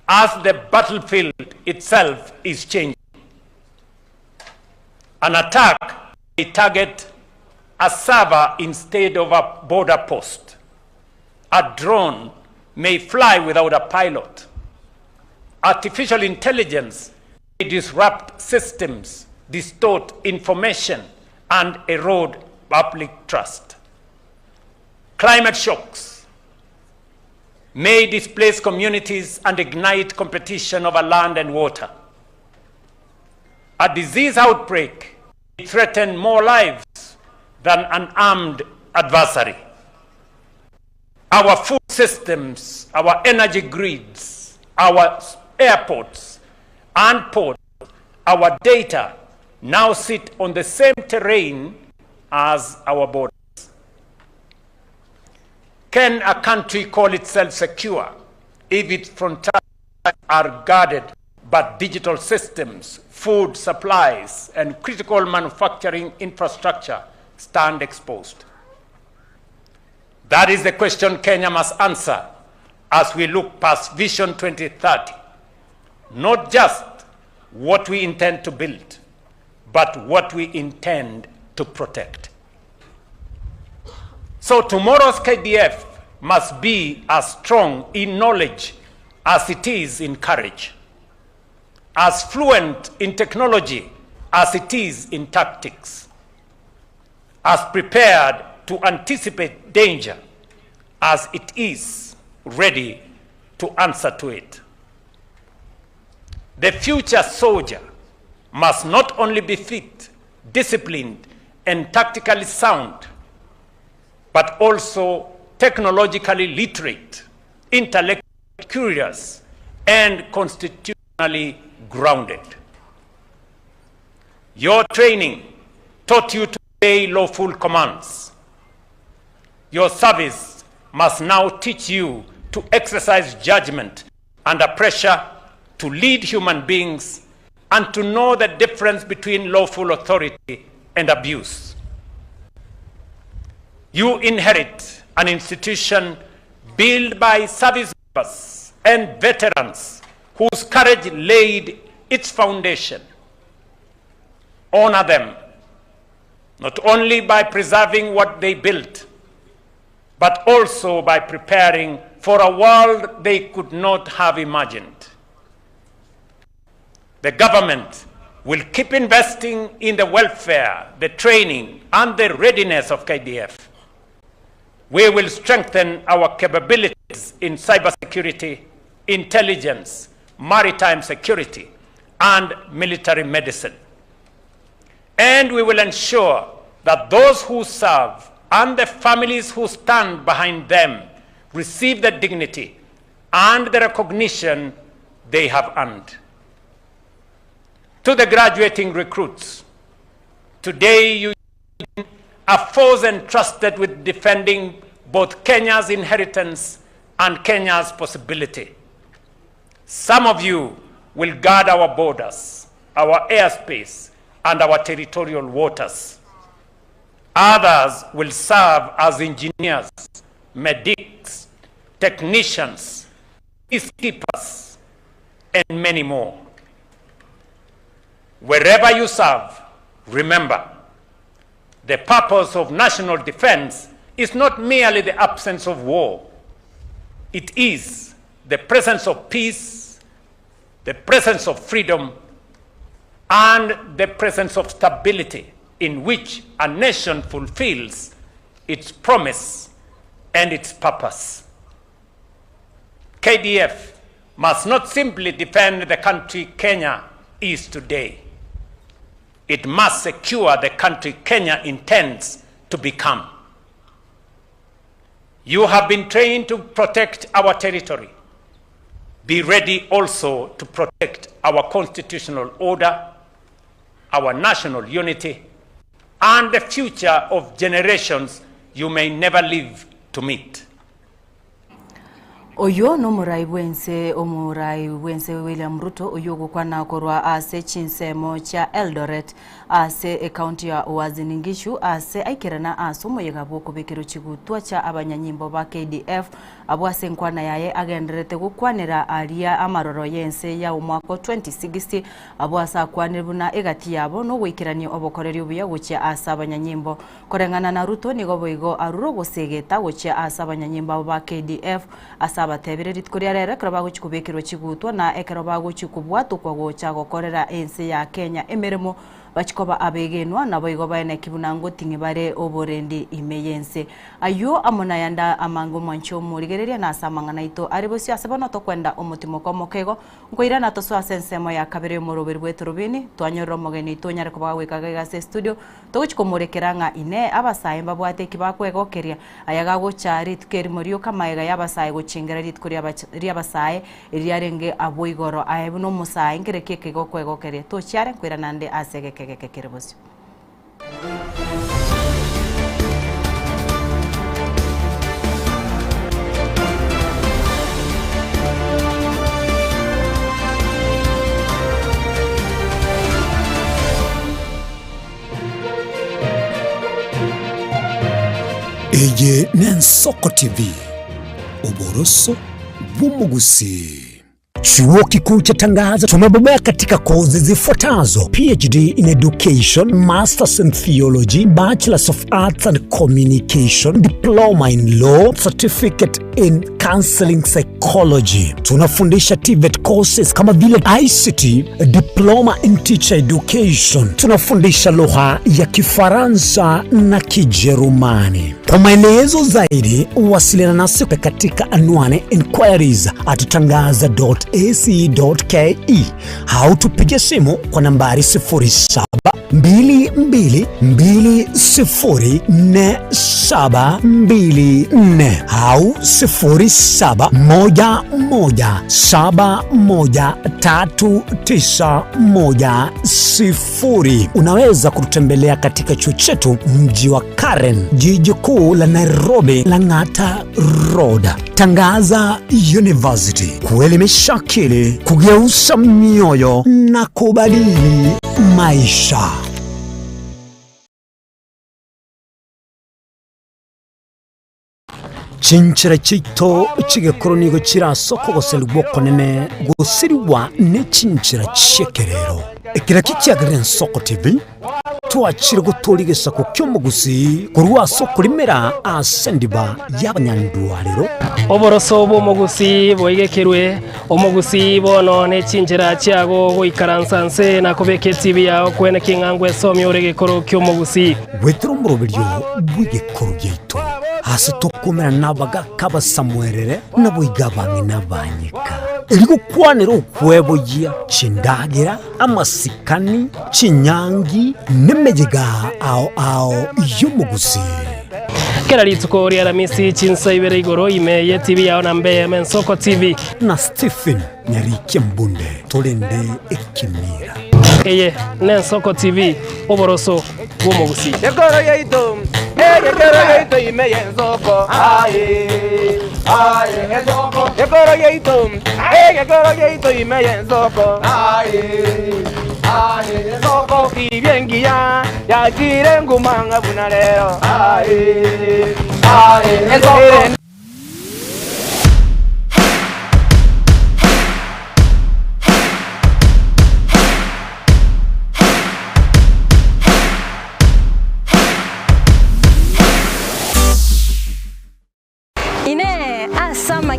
as the battlefield itself is changing. An attack may target a server instead of a border post. A drone may fly without a pilot. Artificial intelligence may disrupt systems, distort information, and erode public trust. Climate shocks may displace communities and ignite competition over land and water. A disease outbreak may threaten more lives than an armed adversary. Our food systems, our energy grids, our airports and ports, our data now sit on the same terrain as our borders. Can a country call itself secure if its frontiers are guarded but digital systems, food supplies, and critical manufacturing infrastructure stand exposed? That is the question Kenya must answer as we look past Vision 2030. Not just what we intend to build, but what we intend to protect. So tomorrow's KDF must be as strong in knowledge as it is in courage, as fluent in technology as it is in tactics, as prepared to anticipate danger as it is ready to answer to it. The future soldier must not only be fit, disciplined, and tactically sound, but also technologically literate, intellectually curious, and constitutionally grounded. Your training taught you to obey lawful commands. Your service must now teach you to exercise judgment under pressure, to lead human beings, and to know the difference between lawful authority and abuse. You inherit an institution built by service members and veterans whose courage laid its foundation. Honor them, not only by preserving what they built, but also by preparing for a world they could not have imagined. The government will keep investing in the welfare, the training, and the readiness of KDF. We will strengthen our capabilities in cybersecurity, intelligence, maritime security, and military medicine. And we will ensure that those who serve and the families who stand behind them receive the dignity and the recognition they have earned. To the graduating recruits, today you are force entrusted with defending both Kenya's inheritance and Kenya's possibility. Some of you will guard our borders, our airspace, and our territorial waters. Others will serve as engineers, medics, technicians, peacekeepers, and many more. Wherever you serve, remember, the purpose of national defense is not merely the absence of war. It is the presence of peace, the presence of freedom, and the presence of stability in which a nation fulfills its promise and its purpose. KDF must not simply defend the country Kenya is today. It must secure the country Kenya intends to become. You have been trained to protect our territory. Be ready also to protect our constitutional order, our national unity, and the future of generations you may never live to meet. Oyo no murai wense William Ruto oyo gukwana korwa ase chinsemo cha Eldoret ase county ya Uasin Gishu ase aikirana asomo yegabo kubikiro chigutwa cha abanyanyimbo ba KDF abwase nkwana yaye agenderete gukwanira aria amaroro yense ya umwaka 2060 abwasa kwaniruna egati yabo no gwikirania obokoreri ubuya gucha asa abanyanyimbo korengana na Ruto nigo boigo aruro gusegeta gucha asa abanyanyimbo ba KDF asa abatebere ritkoria rere kroba guchikubekiro chigutwa na ekroba guchikubwatu kwa gocha gokorera ense ya Kenya emeremo bachikoba abegenwa na boigo baene kibunango tingibare oborendi imeyense ayo amona yanda amango mwancho murigereria na samangana ito aribosi asebona to kwenda omutimo kwa mokego ngoira na to so asensemo ya kabere mu roberi bwetu rubini twanyoro mogeni to nyare kuba wekaga se studio to guchikomurekeranga ine abasaimba bwate kibakwego keria ayaga gochari tukeri morio kamaega yabasaye gochingera ritkoria basaye iriarenge aboigoro ayebuno musaye ngereke kego kwego keria to chiare kwira nande asege kiribosyo Eye Nensoko TV Uboroso Bumugusi. Chuo Kikuu cha Tangaza tumebobea katika kozi zifuatazo: PhD in Education, Masters in Theology, Bachelors of Arts and Communication, Diploma in Law, Certificate in Counseling Psychology. Tunafundisha TVET courses kama vile ICT, Diploma in Teacher Education. Tunafundisha lugha ya Kifaransa na Kijerumani. Kwa maelezo zaidi, wasiliana nasi katika anwani inquiries@tangaza.ac.ke au tupige simu kwa nambari 0722204724 au 0711713910. Unaweza kututembelea katika chuo chetu mji wa Karen, jiji kuu la Nairobi, Lang'ata Road. Tangaza University, kuelimisha akili, kugeuza mioyo na kubadili maisha. Chinchira chito chigekoronigo chirasoko goseluboko nene gusiriwa ne chinchira chekerero. Ekira kikiagire Nsoko TV twachire guturigesa ku kyomugusi kurwa soko limera asendiba y'abanyandwariro oboroso bw'omugusi bwoigekerwe omugusi bono ne chinjira chiago goikaransanse na kubeke TV yao kwene kingangwe somyo regekoro kyomugusi wetro murobiryo bwigekoro byito hasi tokumera nabaga kaba Samuelere nabwigabange nabanyika irigo kwanira ukwebo ya chindagira amasikani chinyangi nemejiga ao yumugusi kera litsuko ria ramisi chinsa ibere igoro ime TV yao na mbe Nsoko TV na Stephen Nyarike Mbunde tolende ekimira eye Nsoko TV oboroso bw'omugusi yegoro yeito ime Nsoko Nsoko yegoro yeito ime Nsoko Nsoko ibyengia yakire ngumanga bunalero Nsoko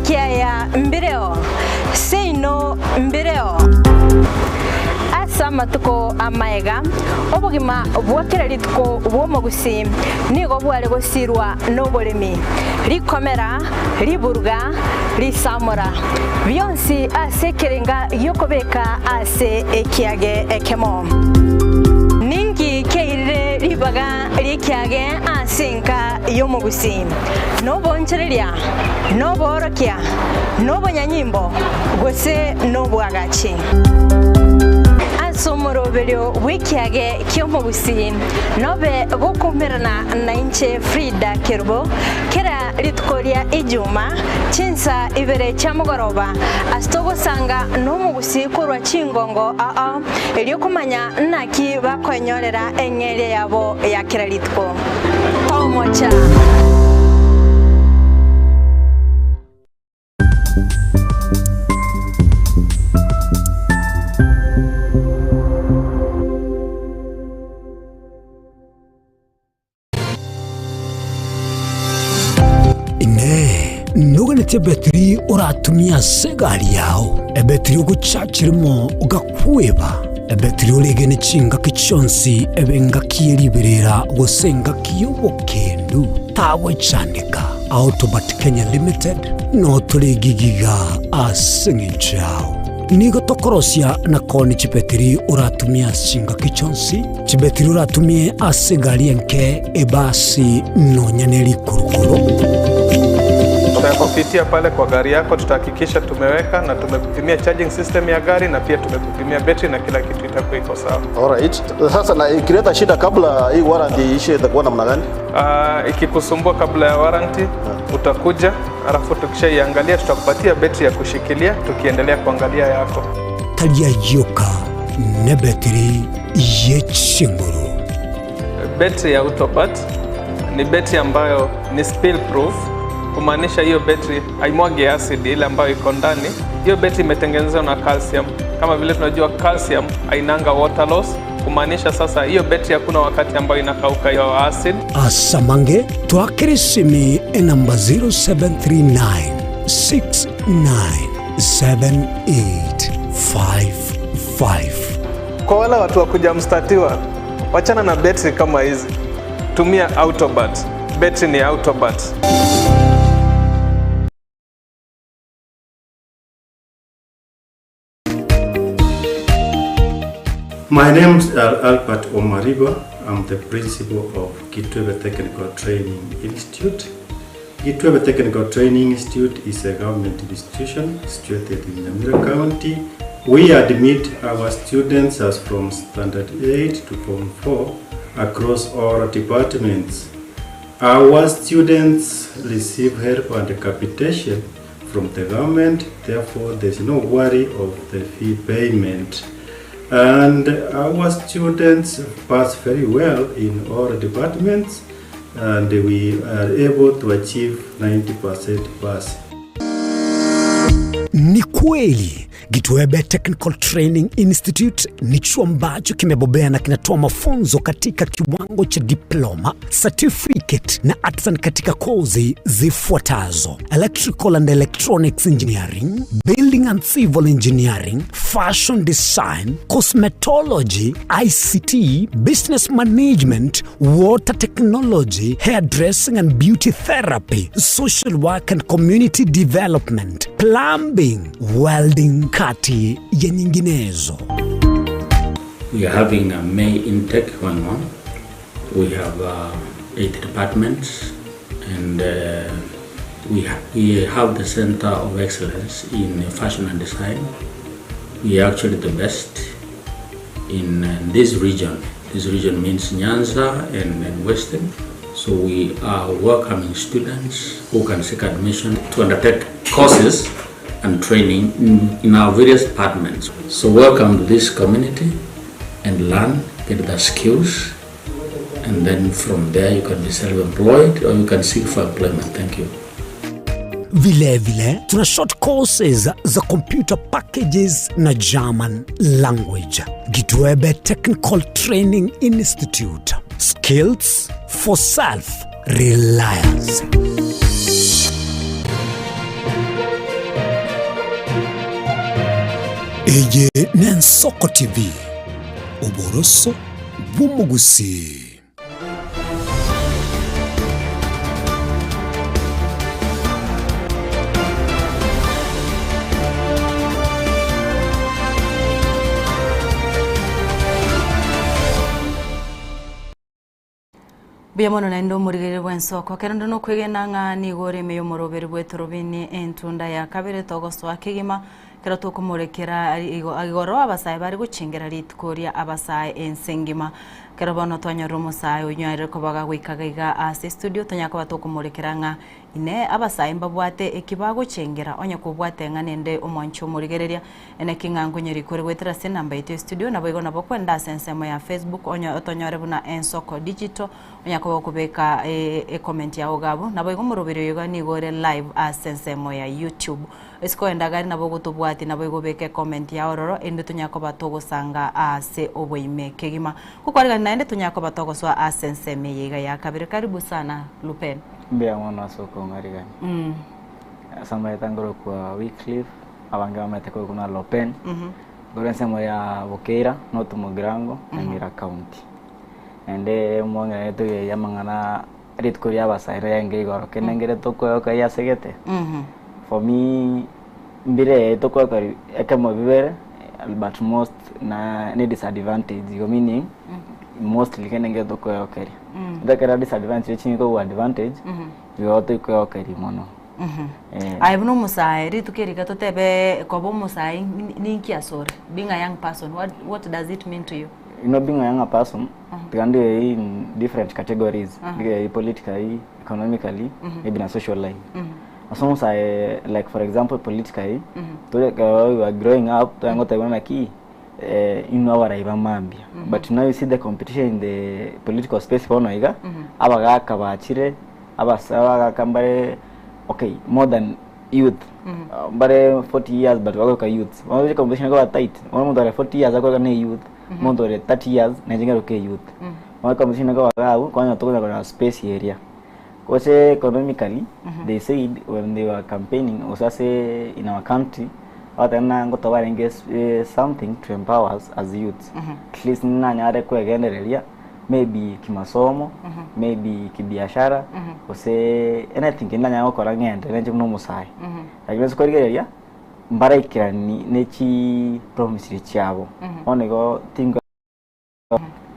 Kiaya mbireo seino mbireo asa matuko amaega obugima bwakira litko bwomogusi nigo bware gosirwa nobolemi likomera liburga lisamora byonsi asekerenga yokobeka ase ekiage ekemo ningi keire libaga likiage asinka yomogusi nobonchereria noborokia nobonyanyimbo gose nobwagachi somoroberio wikiage kyomogusi nobe gokumerana na inche Frida Kerubo kera litkoria ijuma chinsa ibere chamugoroba astogo sanga nomugusi korwa chingongo eliokumanya naki bakwenyorera engere yabo ya kera litko omocha Nuganete betri uratumia segari yao ebetri uguchachirimo ugakweba ebetri ulegene chinga kichonsi ebenga kieliberera gosenga kiyobokendu tawe chandika Autobat Kenya Limited no tulegigiga asingichao nigo tokorosia na koni chibetri uratumia chinga kichonsi chibetri uratumie asegari enke ebasi no nyaneli kurukuru. Tutakupitia pale kwa gari yako, tutahakikisha tumeweka na tumekupimia charging system ya gari na pia tumekupimia battery na kila kitu itakuwa iko sawa. Alright. Sasa na ikileta shida kabla hii warranty ishe itakuwa namna gani? Ikikusumbua kabla ya warranty utakuja, alafu tukishaiangalia tutakupatia battery ya kushikilia tukiendelea kuangalia yako. Talia yoka na battery yechinguru. Battery ya Autobat ni battery ambayo ni spill proof. Kumaanisha hiyo battery haimwagi acid ile ambayo iko ndani. Hiyo battery imetengenezwa na calcium. Kama vile tunajua calcium hainanga water loss. Kumaanisha sasa hiyo battery hakuna wakati ambayo inakauka hiyo acid. Asamange twakirisimi namba 0739 697855. Kwa wale watu wa kuja mstatiwa, wachana na battery kama hizi. Tumia Autobat. Battery ni Autobat. My name is Albert Omariba. I'm the principal of Kitwebe Technical Training Institute. Kitwebe Technical Training Institute is a government institution situated in Nyamira County. We admit our students as from Standard 8 to Form 4 across all departments. Our students receive help and capitation from the government, therefore there is no worry of the fee payment. And our students pass very well in all departments, and we are able to achieve 90% pass. Ni kweli Kitwebe Technical Training Institute ni chuo ambacho kimebobea na kinatoa mafunzo katika kiwango cha diploma, certificate na artisan katika kozi zifuatazo: Electrical and Electronics Engineering, Building and Civil Engineering, Fashion Design, Cosmetology, ICT, Business Management, Water Technology, Hairdressing and Beauty Therapy, Social Work and Community Development, Plumbing, Welding, kati ya nyinginezo. We are having a May intake going on. We have 8 departments, and we have the Center of Excellence in Fashion and Design. We are actually the best in this region. This region means Nyanza and Western. So we are welcoming students who can seek admission to undertake courses and training in our various departments. So welcome to this community and learn, get the skills, and then from there you can be self-employed or you can seek for employment. Thank you. Vile tuna short courses za computer packages na German language. Kitwebe Technical Training Institute. Skills for self-reliance. Eye Nensoko TV. Oboroso bw'umugusi. Biamono na ndo murigere bwensoko kerando no kwegena ng'ani gore meyo morobere bwetorobini entunda ya kabere togosto akigima kera tukumurekera agoro abasaye bari gucingera ritkoria abasaye ensengima kera bono twanyoro musaye unyare ko baga gwikagaiga ase studio tonyako batokumurekera ng'a ine abasaye mbabwate ekibago cengera onye kubwate ng'anende omoncho murigereria ene kingango nyeri kore gwetera se namba ite studio nabo igona bokwenda sensemo ya Facebook onye otonyore buna ensoko digital onya ko kubeka comment ya ogabo nabo igomurubire yoga ni gore live sensemo ya YouTube esko endagari nabo gutubwati nabo igobeke comment ya ororo ende tunyako batogosanga ase oboime kegima kukwariga naende tunyako batogoswa asenseme yiga ya kabiri karibu sana Lupen Mbea mwana soko ngarigani. Samba yatangoro kwa Wycliffe, abanga wameteko kuna Lopen. Gore nsemo ya Bokeira, North Mugirango, na Nyamira County. Ende mwanga yetu ya mangana ritkoria abasaire yange igoro kenengere toko yoka ya segete. For me mbire toko yoka ekemo bibere but most na ne disadvantage go meaning mostly kenengere toko yoka. The kera disadvantage chingo advantage yote ko yoka mono. I no musai ritukeri gatotebe kobo musai ninki asore being a young person what does it mean to you? You know, being a young person, they can do in different categories, politically, economically, maybe in social life. As long as I, like for example, politically, you are growing up, to ango tayo na ki, inuwa raiba mambia. But now you see the competition in the political space for noiga, abaga kabachire, abasawa kambare, okay, more than youth. Bare 40 years, but wako youth. One competition go tight. One more 40 years, wako na youth. Mondore 30 years najinga roke youth mwaka mshina kwa wao kwa toka na space area kose economically they said when they were campaigning usase in our country watana ngoto barenge something to empower us as youth at least nanyare kwa genderelia maybe kimasomo maybe kibiashara kose anything nanya okora ngende nje no musai like ko rigerelia mbara ikirani nechi promise chabo onego tingo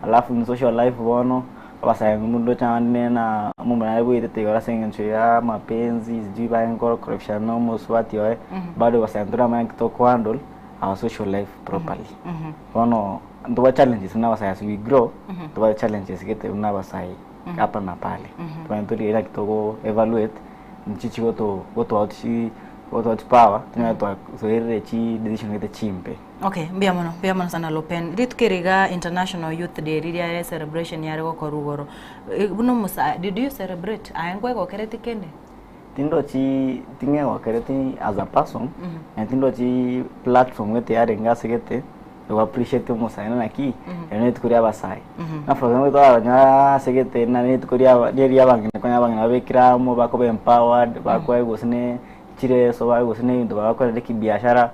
alafu in social life bono abasaya mundo cyane na mumana bwite tegora sengencho ya mapenzi sijui bayengo corruption no muswati yo bado basandura manki to handle our social life properly bono ndo challenges na basaya we grow ndo challenges gete na basaya hapa na pale tunaendelea ila kitogo evaluate mchichi goto what power tunaitwa zoere chi decision ngete chimpe. Okay, mbiamono sana Lopen ritukeriga International Youth Day riria celebration yare go korugoro buno musa did you celebrate ayengwe go kereti kende tindo chi tinge go kereti as a person and tindo chi platform ngete yare ngasegete to appreciate musa ina naki ene tukuria basai na for example to abanya segete na ne tukuria ria bangine konya bangina bekira mo bako empowered bako egosne chire so I was named bako ndeki biashara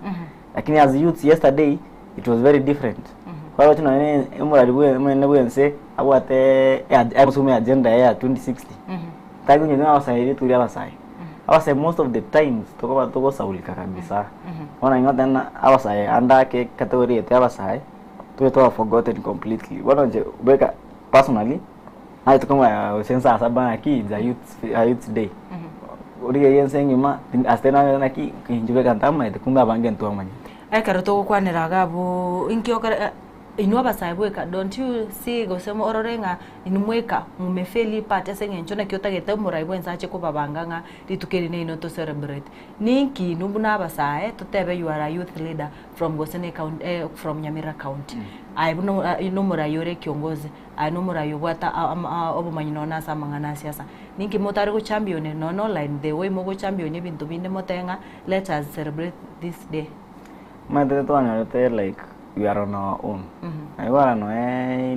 lakini as youth yesterday it was very different kwa watu na emuradi bwe bwense abwate abusume agenda ya 2060 tagu nyina wasahiri turi abasai abasai most of the times toko saulika kabisa ona ingota na abasai andake category ya abasai to forgotten completely wana je beka personally I to kama sensa sabana ki za youth day uriye yensengima astena na ki kinjube kantama kumba bangen to amanya karoto kwanira gabo inkioka inwa basaibueka don't you see go semo ororenga inumweka mumefeli pate sengencho na kyota gete muraibo ensache ko babanganga ritukeri ne ino to celebrate ninki numbuna basae to tebe you are a youth leader from Gosene County from Nyamira County aibuno ino murayore kiongozi aino murayo bwata obumanyinona samangana siasa ninki motari go champion no line the way mogo champion bintu binde motenga let us celebrate this day madre to anyote like we are on our own. I was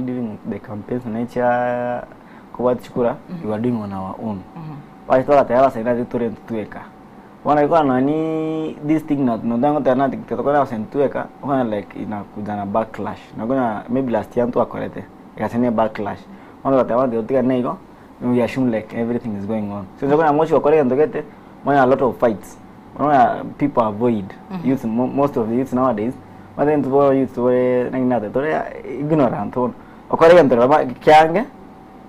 during the campaigns nature kuwachukura we are doing on our own. Why thought I was saying that to tueka. Wanaikuwa nani this thing not no dango tena tikitokana wasentueka wana like inakuja na backlash. Nagona maybe last year mtu akorete. Ikasema backlash. Wana watawa tika nego we assume like everything is going on. So nagona moshi wakorete ndogete wana a lot of fights. Wana people avoid youth most of the youth nowadays. But then to youth were nangina tore ignorant on. Wakorete ndora kyange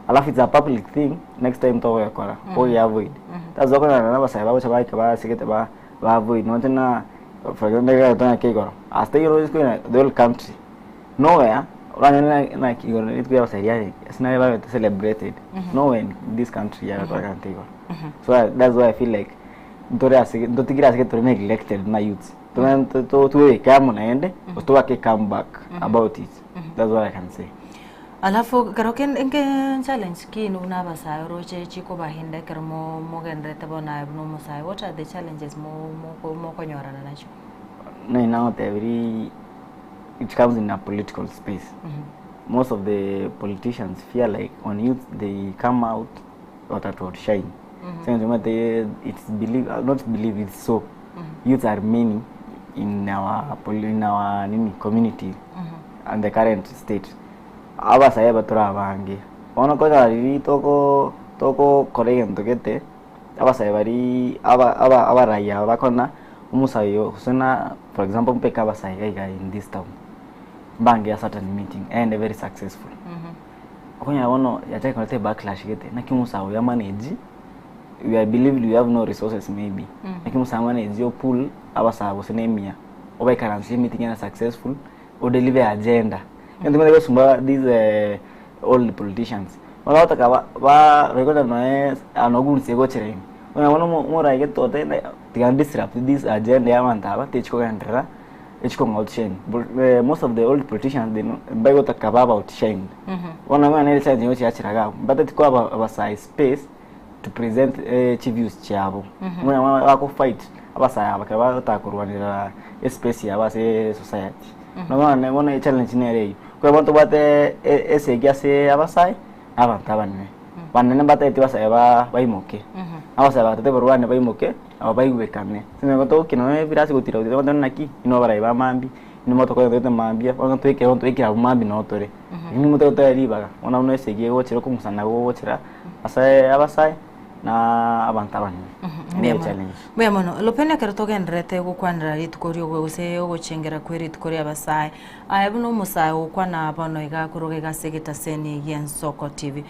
alafu it's a public thing next time to yakora or you avoid. That's why na basa ba cha ba ka ba sigete ba avoid no tena for example ga tana ke goro as the euro is going the whole country nowhere run na ki goro it go say yeah it's not about celebrated nowhere in this country ya ko kan te goro. So that's why I feel like ndore asige ndotigira asige to neglected na youth to kama naende to ke come back about it. That's what I can say. Alafu karoken inge challenge ki nuna basa roche chiko bahinde kermo mogendre tabona ibnu musai. What are the challenges mo konyora na nacho? No, now it comes in a political space. Most of the politicians fear like on youth they come out what at what shine. So it's it's so youths are many in our community and the current state. Aba saya batura bangi ono ko dari toko korean tokete aba saya bari aba raya bakona umusayo husena for example mpeka aba saya in this town bangi a certain meeting and very successful okonya wono yacha kote backlash gete na kimusayo ya manage we believe you have no resources maybe na kimusayo manage yo pool aba saya husena mia oba currency meeting na successful o deliver agenda. And these old politicians. Wala wataka ba record na anogun sego chere. Wana mora get to they disrupt this agenda ya mantaba techko gandra echko outshine. Most of the old politicians they by what about shame. Wana mwana ile change yote achiraga. But it ko aba space to present chief views chabo. Mwana wako fight abasa abakaba takurwanira space ya base society. No wana challenge ni ere. Kwa bantu bate ese gyase abasai abantabane banene bate tibasa ba imoke abasai bate barwane ba imoke abaigwekane sine goto kino virasi gutira utira bantu naki ino bara ba mambi ni moto ko tete mambia bantu tweke bantu tweke abambi no tore ni moto to riba ona no ese gye wochira ko musana go wochira asai abasai na abantabane ni challenge bya mono lopena kertoge ndrete go kwandra itukorio go se go chengera kweri itukoria basai ayebuno musai go kwana bano iga kuroge ga segeta seni yen Soko TV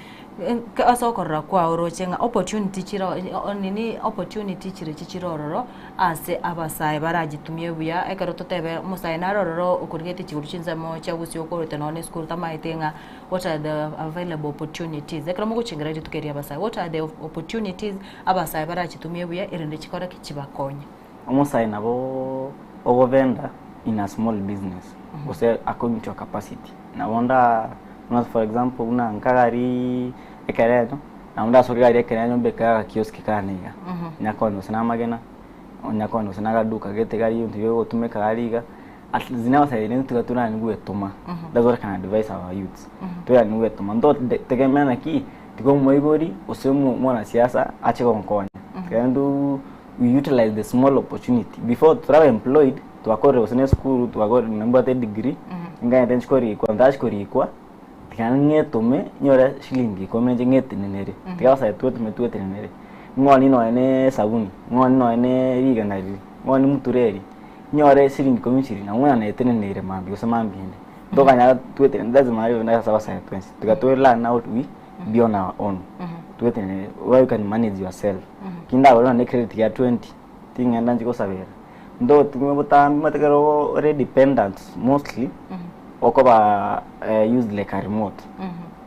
asokorra kwa orochenga opportunity chiro nini opportunity chiro roro ase abasai baragitumye buya ekaroto tebe musai naroro ukurigete chiguruchinza mo chagusi okorote none school tamaitenga. What are the available opportunities ekramo go chengera itukeria basai? What are the opportunities abasai baragitumye buya irinde chikora kichibakonya umusai nabo ovenda in a small business ose according to your capacity na wanda for example una nkagari ekereno na unda sokari ekereno beka kioski kaniga nyakono sana magena nyakono sana gaduka gete gari yuntu yo tumeka gariga at zina wasaideni tugatuna nguwe tuma that's what can advise our youths to ya nguwe tuma ndo tegemea ki tiko moigori osemu mwana siasa achiko nkonya kando we utilize the small opportunity before to have employed to akore osene school to akore number degree ngaya tenchkori kwandashkori kwa tikanye tome nyora shilingi komenje ngete nenere tikasa tuwe tenere ngoni no ene sabuni ngoni no ene riga nari ngoni mutureri nyore shilingi komishiri na ngona na tenere mambi osamambi ende dokanya tuwe tenere that's my na sawa sa 20 tukatoe learn out we be on our own tuwe tenere where you can manage yourself kinda wala ne credit ya 20 tingenda njiko sabera ndo tumebota matekero already dependent mostly okoba used like a remote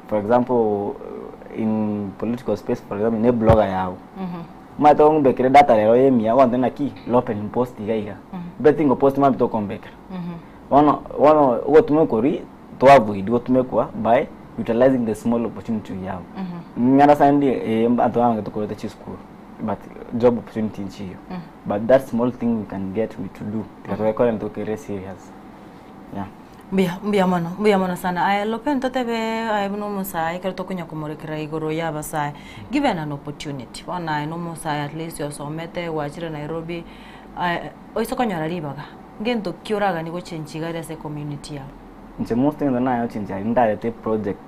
for example in political space for example ne blogger yao mato ngbe kire data lero yemia wanda na ki lopen post igaiga betting post ma bito kombeka wono wotumekori to avoid wotumekwa by utilizing the small opportunity yao ngana sandi mbato anga to ko te school but job opportunity nchiyo but that small thing we can get we to do because we call them to care serious yeah mbia mono sana ay lopen totebe ay no musai kerto kunya kumurekera igoro yaba sai given an opportunity wana no musai at least yosomete wachire Nairobi oiso konyara ribaga ngento kiuraga ni go change gare se community ya nche most things na yo change indirect project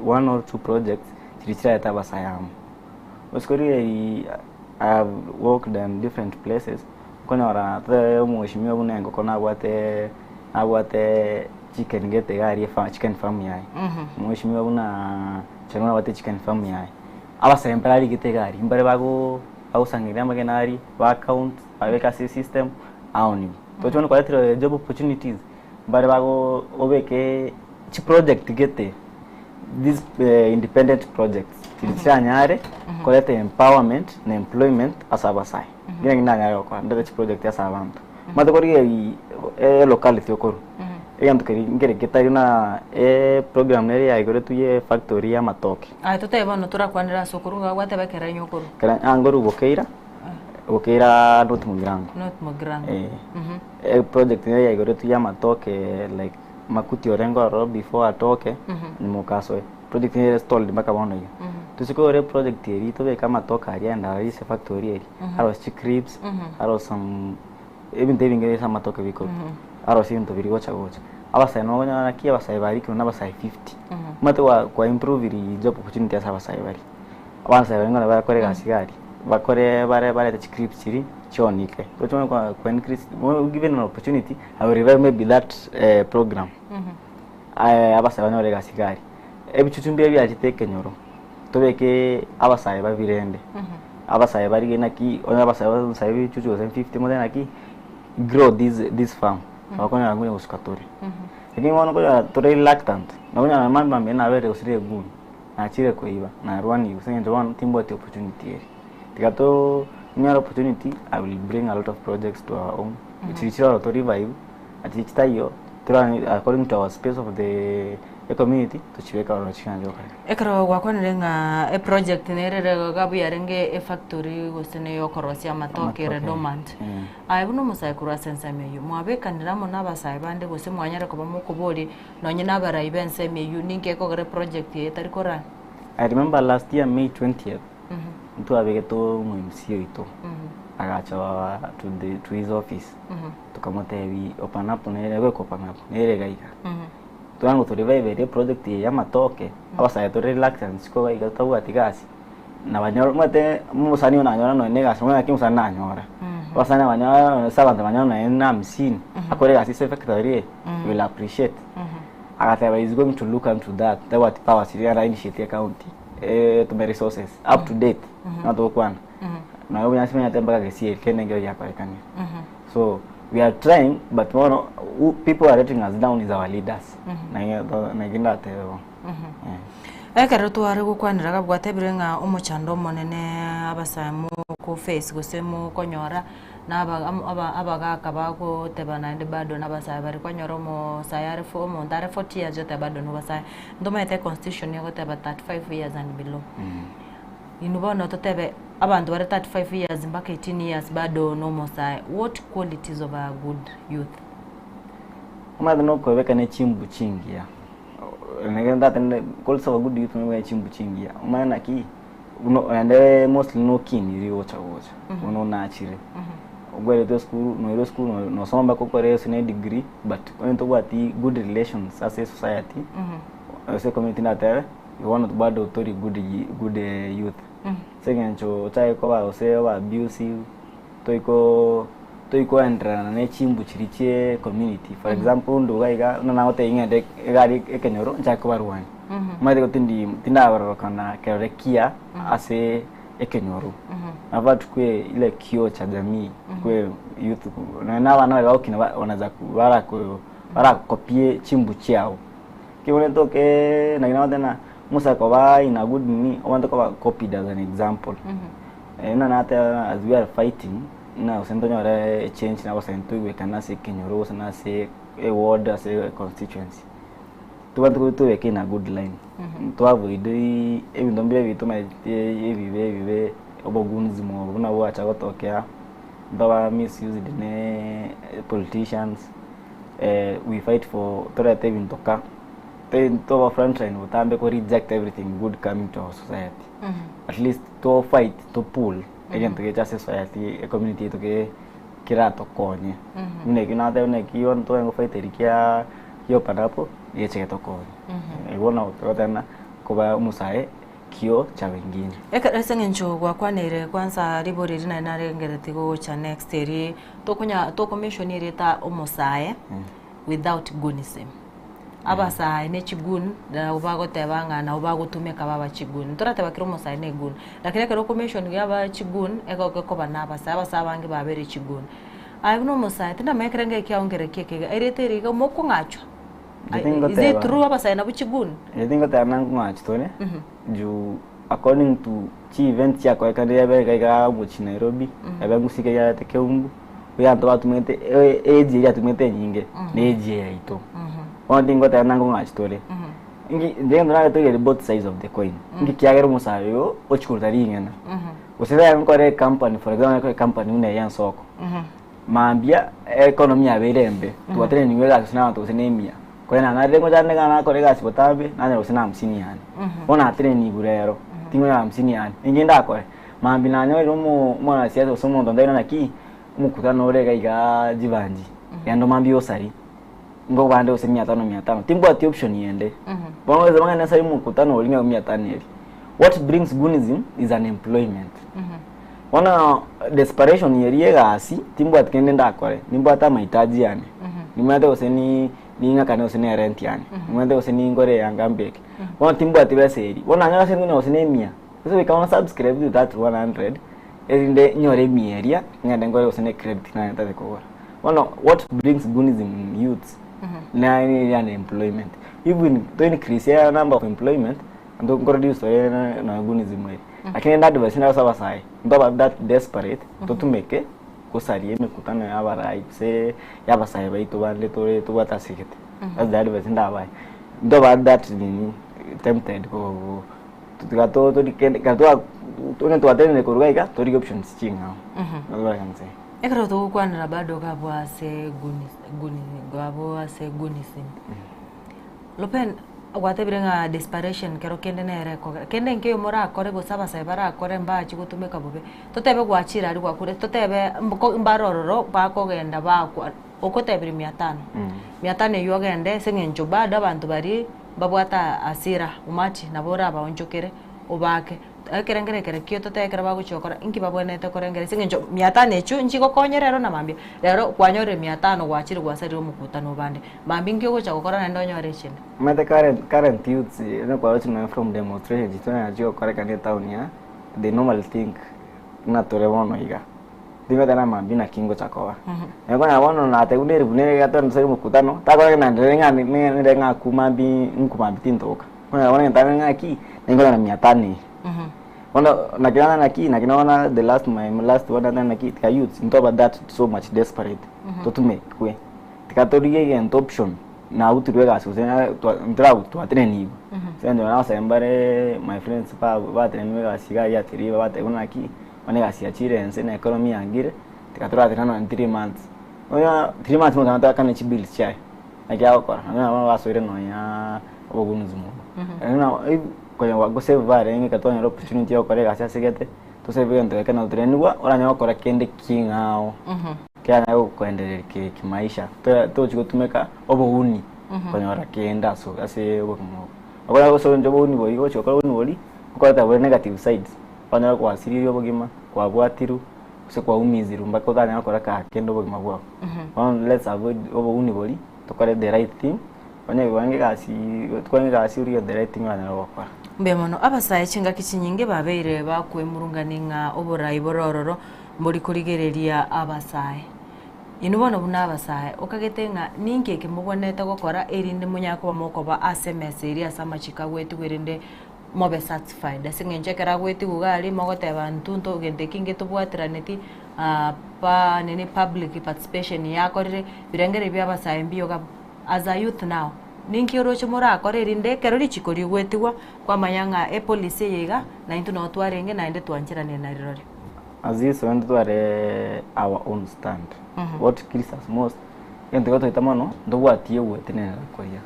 one or two projects chirichira taba sayam oskori I have worked in different places konyara the mheshimiwa bunengo kona awate chicken gete gari chicken farm yai mheshimiwa buna chana wate chicken farm yai abasa temporary gete gari mbare bago au sangira magenari ba account abeka system aoni to chona kwa tiro job opportunities mbare bago obeke chi project gete these independent projects tilishanyare collect empowerment na employment asabasai ngina nyaro kwa ndete chi project asabantu matakori locality okoro eyantu keri ngere getari na program nere ya igore tuye factory ya matoke tuteba no turakwanira sokuruga gwate bakera nyokoro kara angoru bokeira not mugirango project nere ya igore tuye matoke like makuti orengo ro before atoke ni mukaso project nere stalled mpaka bono hiyo tusikore project eri tobe kama toka arienda ise factory eri haro chicrips haro some even they ngere sama toke biko aro sinto biri gocha abasa no nya kia basa bari kuna basa 50 mate kwa improve ri job opportunity asa basa bari abansa bari ngana bakore gasigari bakore bare the script chiri chonike to kwa increase given an opportunity I will revive maybe that program abasa bari ngore gasigari ebichutumbi bya chiteke nyoro tobeke abasa bari birende abasa bari genaki ona abasa bari chuchu 50 mo denaki grow this farm wakona nguye uskatori lakini wana kwa tore reluctant na wana mama mena vere usire gun na chire koiba na rwani usenge ndo wana timbo the opportunity tikato nyara opportunity I will bring a lot of projects to our own ichichira to revive atichita hiyo according to our space of the community tuchiweka wanachanja ekro gwakonirenga project nerere gabu yarenge factory gosene yokorosia matoke redundant aibuno musai kura sensa meyu mwabeka ndiramo nabasai bande gose mwanyara ko bamukubori nonye nabara ibense meyu ninke ko gare project yetari kora I remember last year May 20th mtu abegeto mwimsio ito agacha to his office tukamotevi open up nerego open up nerega ika tuango to revive the project ya matoke abasa to reluctance ko ga tawu atigasi na banyoro mate musani ona nyora no negasi mwana kimusana na nyora basana banyora sabanta banyora na 50 akore gasi se factory will appreciate agata is going to look into that what power siriana initiative county to my resources up to date na to kwana na yo nyasima yatemba gasi kenenge ya parekani so we are trying but people are letting us down is our leaders na ginda tebo ekero tware gukwanira gabwate birenga umuchando monene abasamu ku face gusemu konyora abagaka bago tebana ndi bado nabasaya bari konyora mo sayare fo mo ndare 40 years jote bado no basaya ndoma ete constitution yo teba 35 years and below inubona totebe abantu bari 35 years mpaka 18 years bado no mosai. What qualities of a good youth? Umada no kwebeka ne chimbu chingia. Negenda tende qualities of a good youth no chimbu chingia. Umana ki ande mostly no kini ri ocha uno na chire. Ogwele to school no soma ko kore sine degree but when to wati good relations as a society. As a community na tere you want to bado tori good youth. Second cho chai ko ba ose ba abusive toiko entra na chimbu chiriche community. For example ndo gaiga na ote ingende gari ekenyoro chai ko barwani. Made ko tinda baro kana kerekia ase ekenyoro. Avatu kwe ile kio cha jamii kwe youth na wana ga okina wanaza bara kopie chimbu chao. Kione toke na ina tena Musa kwa in a good ni want to copy as an example. Na hata as we are fighting na usendo nyore change na wasento we kana se kenyoro na se a ward as a constituency. Tu want to weke in a good line. To avoid even don't be to my vive obogunzi mo una wacha gotokea ndawa misuse the politicians we fight for torate vintoka to front line utambe ko reject everything good coming to our society. At least to fight to pull again to get society a community to get kira to konye ne kinate ne kion to ngo fight rikia yo panapo yeche to konye ibona utotana kuba musae kio cha wengine esengen chogwa kwanere kwanza ribori rina narengereti go cha next eri to commission eri ta omusae without gunism abasae ne chigun da ubago tebanga na ubago tumeka baba chigun torate bakiro musae ne gun lakini kero commission yaba chigun ego ko bana abasa bangi babere chigun ayuno musae tina mekrenge kya ongere keke erete riga moko ngacho is it true abasa na buchigun I think that nangu ngacho tone ju according to chi event ya kwa kande yabe kaiga muchi Nairobi yabe musike ya tekeumbu ya ndo batumete eji ya tumete nyinge neji ya ito one thing that nangu ngacho tone ingi ndenge na to both sides of the coin ingi kiagero musayo ochikurtari ngena usida nkore company for example company une ya soko maambia economy ya belembe tuwatere niwe ga sina to senemia kwa na rengo jane kana kore ga sipotabe na ne usina 50 yani ona atire ni gurero tingo ya 50 yani inginda kore maambi na nyo rumo mwana siazo somo ndo ndaina naki mukutano ore ga iga jivanji yando maambi osari ngo bande ose 500 timbo ati option yende bongo zamanga na sai mukutano olinga 500 eri what brings gunism is unemployment wana desperation yeriega asi timbo atkende ndakore nimbo ata mahitaji yani nimate oseni ninga kana oseni rent yani nimate oseni ngore yangambeke wana timbo atibeseri wana ngana sengu na oseni 100 so we can subscribe to that 100 ende nyore mieria ngade ngore oseni credit na tate ko wana what brings gunism in youth na ni unemployment even to increase the number of employment and to reduce na gunism lakini ndadi basina sawa sai ndo that desperate to make kusari mekutano ya barai se ya basai baito bande tore to batasikete as that basina bai ndo that ni tempted ko tugato to dikende kato to ne to atene ko rugaika to ri options chinga ndo yanze ekro to kwana bado gabwa se gunism lopen whatever desperation kero kende nere ko kende nke mora akore go saba sai bara akore mba chigutumeka bobe totebe gwachira ari gwakure totebe mbarororo ba ko genda ba okotebe 500 yo gende sengenjo bada abantu bari babwata asira umati nabora baonjokere obake kerengere kere kio totekera baguchokora inki babonete korengere sengenjo 500 echu nchiko konyerero na mambia lero kwanyore 500 gwachire gwasariro mukutano bande mambi ngyo gocha gukora na ndonyore chine mate current youths no kwa watu from demonstration jitona ajio kore kane town ya they normally think na torewono iga dingo tena mambi na kingo chakoa ego na wono na te unere bunere gato nsari mukutano takora na ndenga kumambi nkumambi tintoka kuna wana ntana ngaki ningo na 500 Ona nakina nakina the last one na nakita youth into about that so much desperate to make kwe tikatoriye gen option na uturiwega susena ndrau to atreni sendo na sembare my friends ba trenwega siga ya tiriba ba teguna ki wanega siachire ensena economy angire tikatora atrana 3 months oya 3 months mo kana kana chibil chai akia okora na wasore no ya ogunuzumo na kwa wago save vare ngi katoni opportunity yo kore gasa sigete to save ndo kana utrenwa ora nyo kora kende kingao kya nayo kuendelea kimaisha to chiko tumeka obuni kwa nyora kenda so ase obumo akora go so njo obuni boyi go chokora obuni boli kwa ta negative sides pana kwa asiri yo bogima kwa bwatiru se kwa umiziru mbako tanya kora ka kendo bogima bwa let's avoid obuni boli to kore the right thing Wanya wange kasi uri the right thing wana wakwa. Mbemono abasaye chinga kichinyinge babeire bakwe murunganinga oborayi borororo muri kurigereria abasaye. Inubona buna abasaye okagetenga ninkeke mubonete gukora erinde munyako bamoko ba SMS eri asama chikagwetu gwerinde mobe satisfied asingenje kera gweti gugali mogote bantu nto gende kinge tubwatiraneti pa nene public participation yakorire birengere bya abasaye mbiyo as a youth now ninki oroche mora akorerinde kerori chikori gwetiwa kwa mayanga police yega na into no twarenge na inde twanchirane na rirori as this when to our own stand what kills us most yente goto itamano ndobwatie gwetenera kwaria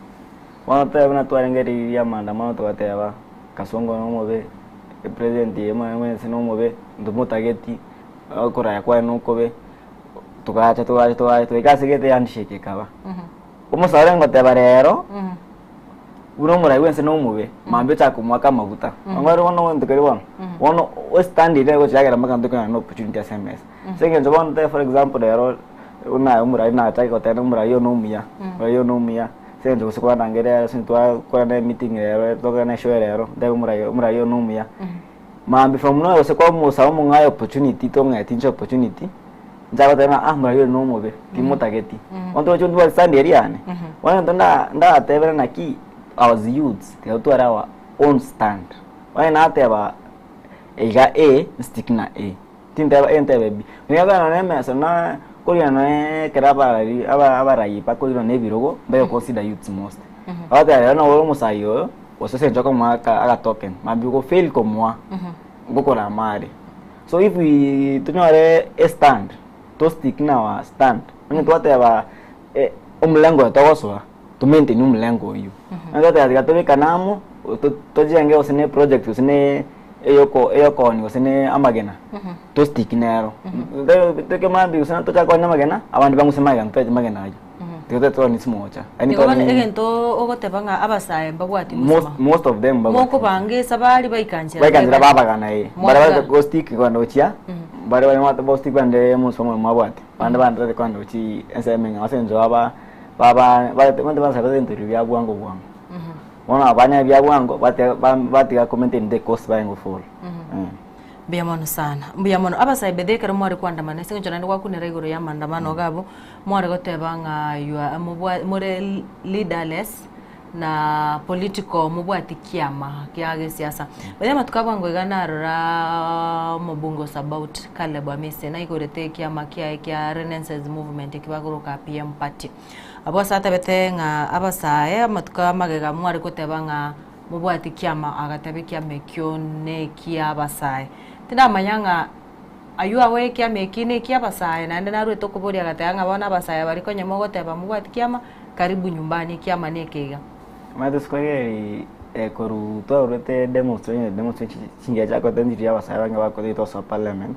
wana tebana twarengeriria maandamano twateba Kasongo no mobe president yema sino mobe ndumutageti akoraya kwa no kobe tugacha tugasigete handshake kaba umusare ngoteba rero uno murai wense no mube mambe cha kumwaka maguta ngaro wono ndikari wono stand ile go chagera makanto kana no opportunity SMS senge njobon te for example rero una murai na cha ko tena murai yo no mia senge go sikwa nangere sintwa kwa na meeting rero toka na show rero de murai yo no mia mambe from no go sikwa mo sa mo ngai opportunity to ngai tincho opportunity njaba tena murai yo no mube timotageti onto chundwa stand area ne wana nda tebera na ki as youths they have to our own stand why not have a stick na a tinda ente B nyaga na mesa na kolia na keraba aba pa kolia na birogo they consider youths most ata na wolo musayo osese njoko maka aga token mabi go fail komwa ngokora mari so if we tunare a stand to stick na wa stand when to ata omlengo togoswa to maintain umlengo you ndoto ya kanamo tojenge osene project osene eyoko ni osene amagena to stick nero teke mambi osene to chako amagena abantu bangusemaga mpeje magena ayo tete to ni smocha ani to ni egento ogotebanga abasaye bagwati most of them moko bange sabali baikanjira baba kana bara ko stick kwa ndochia bara mata bo stick bande musomo mabwati bande kwa ndochi esemenga asenzo baba sabe dentro ya bwango wana abanya bya bwango bati ga comment in the cost byango for biamono sana biamono abasaye bedekera mwari kwandamana singo chana kwa kunera igoro ya mandamano gabo mwari gotebanga yua more leaderless na political mubwati kiama kiage siasa bale matukabwango igana ra mobungo about Caleb Amisi na igorete kiama kia Renaissance movement kibagoroka PM party abo sata betenga abasaye matuka magega mwari kotebanga mubwati kiama agatabe kiama kyone kiabasaye tinda manyanga ayua we kiama kine kiabasaye na ndana rwe tokobori agatanga bana abasaye bari konye mogoteba mubwati kiama karibu nyumbani kiama nekega madiskwari koru to rete demonstration chingia chako tendiri abasaye banga bako to so parliament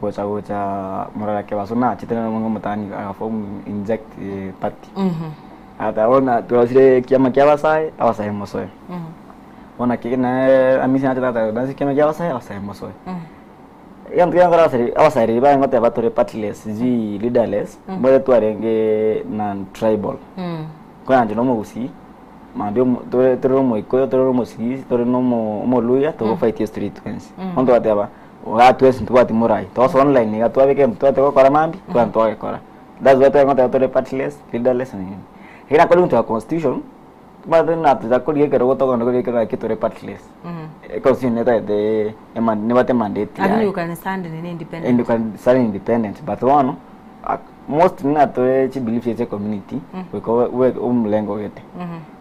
gocha morara ke basona chitena mungu mutani form inject party ata ona tuasire kiama kia abasaye mosoe ona kina amisi na tata dansi kiama kia abasaye mosoe yantu ngara abasaye ba ngote batore partless ji leaderless bale tuarenge non tribal kwa nje no mugusi mandio toro mo ikoyo toro mo sigi toro no mo luya to fight street fence ondo ateba watu wetu tuwati murai toso online ni watu wake mtoto kwa kora mambi kwa mtoto kora that's what I want to tell partless leaderless ni hina kwa mtu wa constitution tumata na tutakulia kero goto kwa ndio kero kitu partless constitution neta de ne bate mandate yani you can stand in independent and you can stand independent but one most na to believe in community we umlengo wete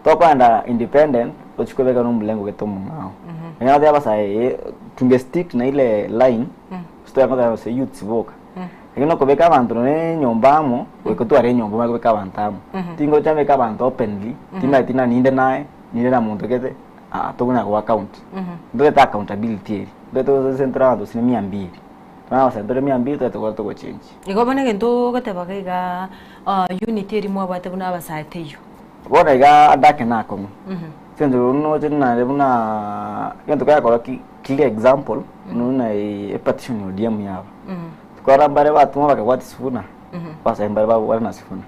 to kwanda independent uchukue kama umlengo wetu mngao ngao ya basa tunge stick na ile line stoya kwa se youth boka ngino kobeka abantu ne nyombamo weko tu are nyombo makobeka abantu tingo chame ka abantu openly tina ninde nae ninde na muntu kete tokuna kwa account ndo ta accountability ndo to central ndo sine 200 tuna wasa ndo 200 to ko change igobone gento gateba ga unity ri mwa bate buna basa teyo bona ga adake nako sendo no tena lebuna gento ka ko clear example nuna e petition odium yaba tukora bare watu mabaka kwati sifuna basa mbare ba wana sifuna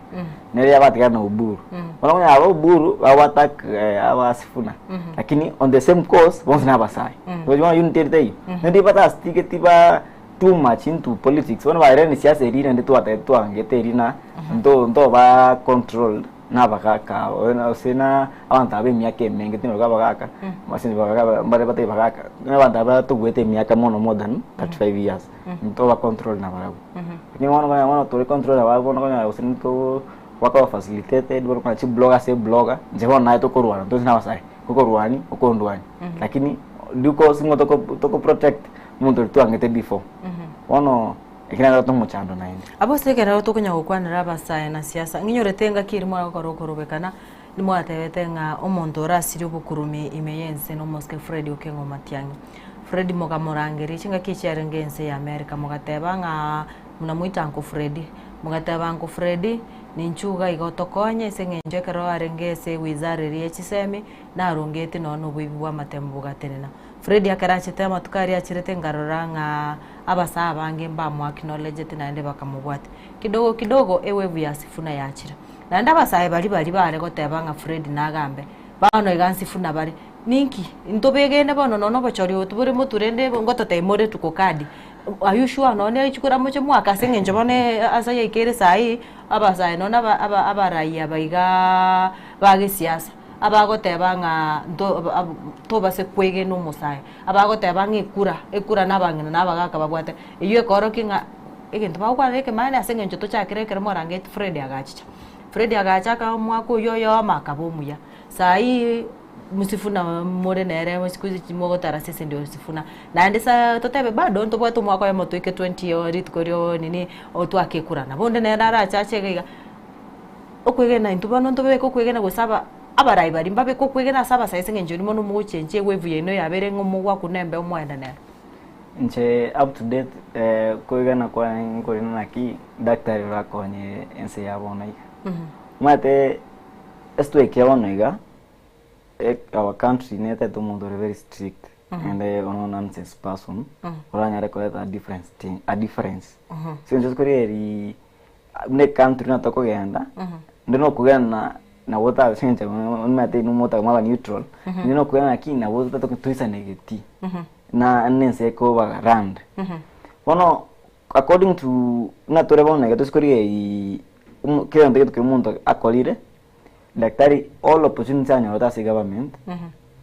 nere yabati kana uburu wala aba uburu awatak aba sifuna lakini on the same course bonse na basai wajua unity day ndi pata stike tiba too much into politics wana bare ni siasa irina ndio tu angete irina ndo ba control na bakaka ona usina abantu abe myaka emenge tino bakaka masini bakaka mbare bate bakaka na abantu aba tugwete myaka mono more than 35 years ndo ba control na barabu ni wana to control na barabu na usina to waka facilitated bora kuna chi blogger je wana to korwana to sina wasai kokorwani okondwani lakini duko singo to protect muntu tu angete before ono ikina to muchando na indi abo sekera to kunya gukwanira abasae na siasa nginyorete nga kiri mwa korobekana ni mwatebete nga omonto rasiri obukurumi imeyense no Moske Fred Okengo Matiang'i Fred mogamorangeri chinga kicherengense ya America mogateba nga munamuita Uncle Fred mogateba Uncle Fred ni nchuga igotokonye sengenje kero arengese wizara ri echisemi na arongete nono bwibi bwa matembo gatenena Fred yakarachete matukari achirete ngarora nga abasa bange mba mwa knowledge tinaende bakamubwate kidogo ewe vyasifuna yachira na ndabasaye bali bare goteba nga Fred nagambe bano igansifuna bari ninki ntobegene bono nono bachori otubure muturende ngotote more tukokadi ayushwa none ichukura muche mwaka sengenje bone asaya ikere sai abasaye nona abaraiya baiga bage siasa abagoteba nga to base kwege no musaye abagoteba nga ekura nabangina nabagaka babwate iyo ekoroki nga egento bagwa eke mane asengenje to chakire kere morange Fred agachicha Fred agachaka mwako yoyo makabomuya sai musifuna more nere musikuzi chimogo tarasese ndio sifuna na ndesa totebe bado ntobwa to mwako ya moto ike 20 yori tukorio nini otu akekura na bonde nera rachache gaiga okwege na ntubano ntobe ko kwege na gusaba abarai bari mbabe ko kwege na saba saise ngenje ni mono mu chenje wevu yeno yabere ngomugwa kunembe omwenda nera nche up to date kwege na kwa ngori na ki daktari rakonye ense yabona mate esto ekiabona our country neta to mundo very strict and ono nonsense person oranya record a difference so just koreri ne country na toko genda ndino kugana na wota senje mate no mota maba neutral ndino kugana kina wota to tuisa negati na nense ko ba rand ono according to na toreba na gato skori kile ndege to mundo akolire daktari all opportunity anyorota si government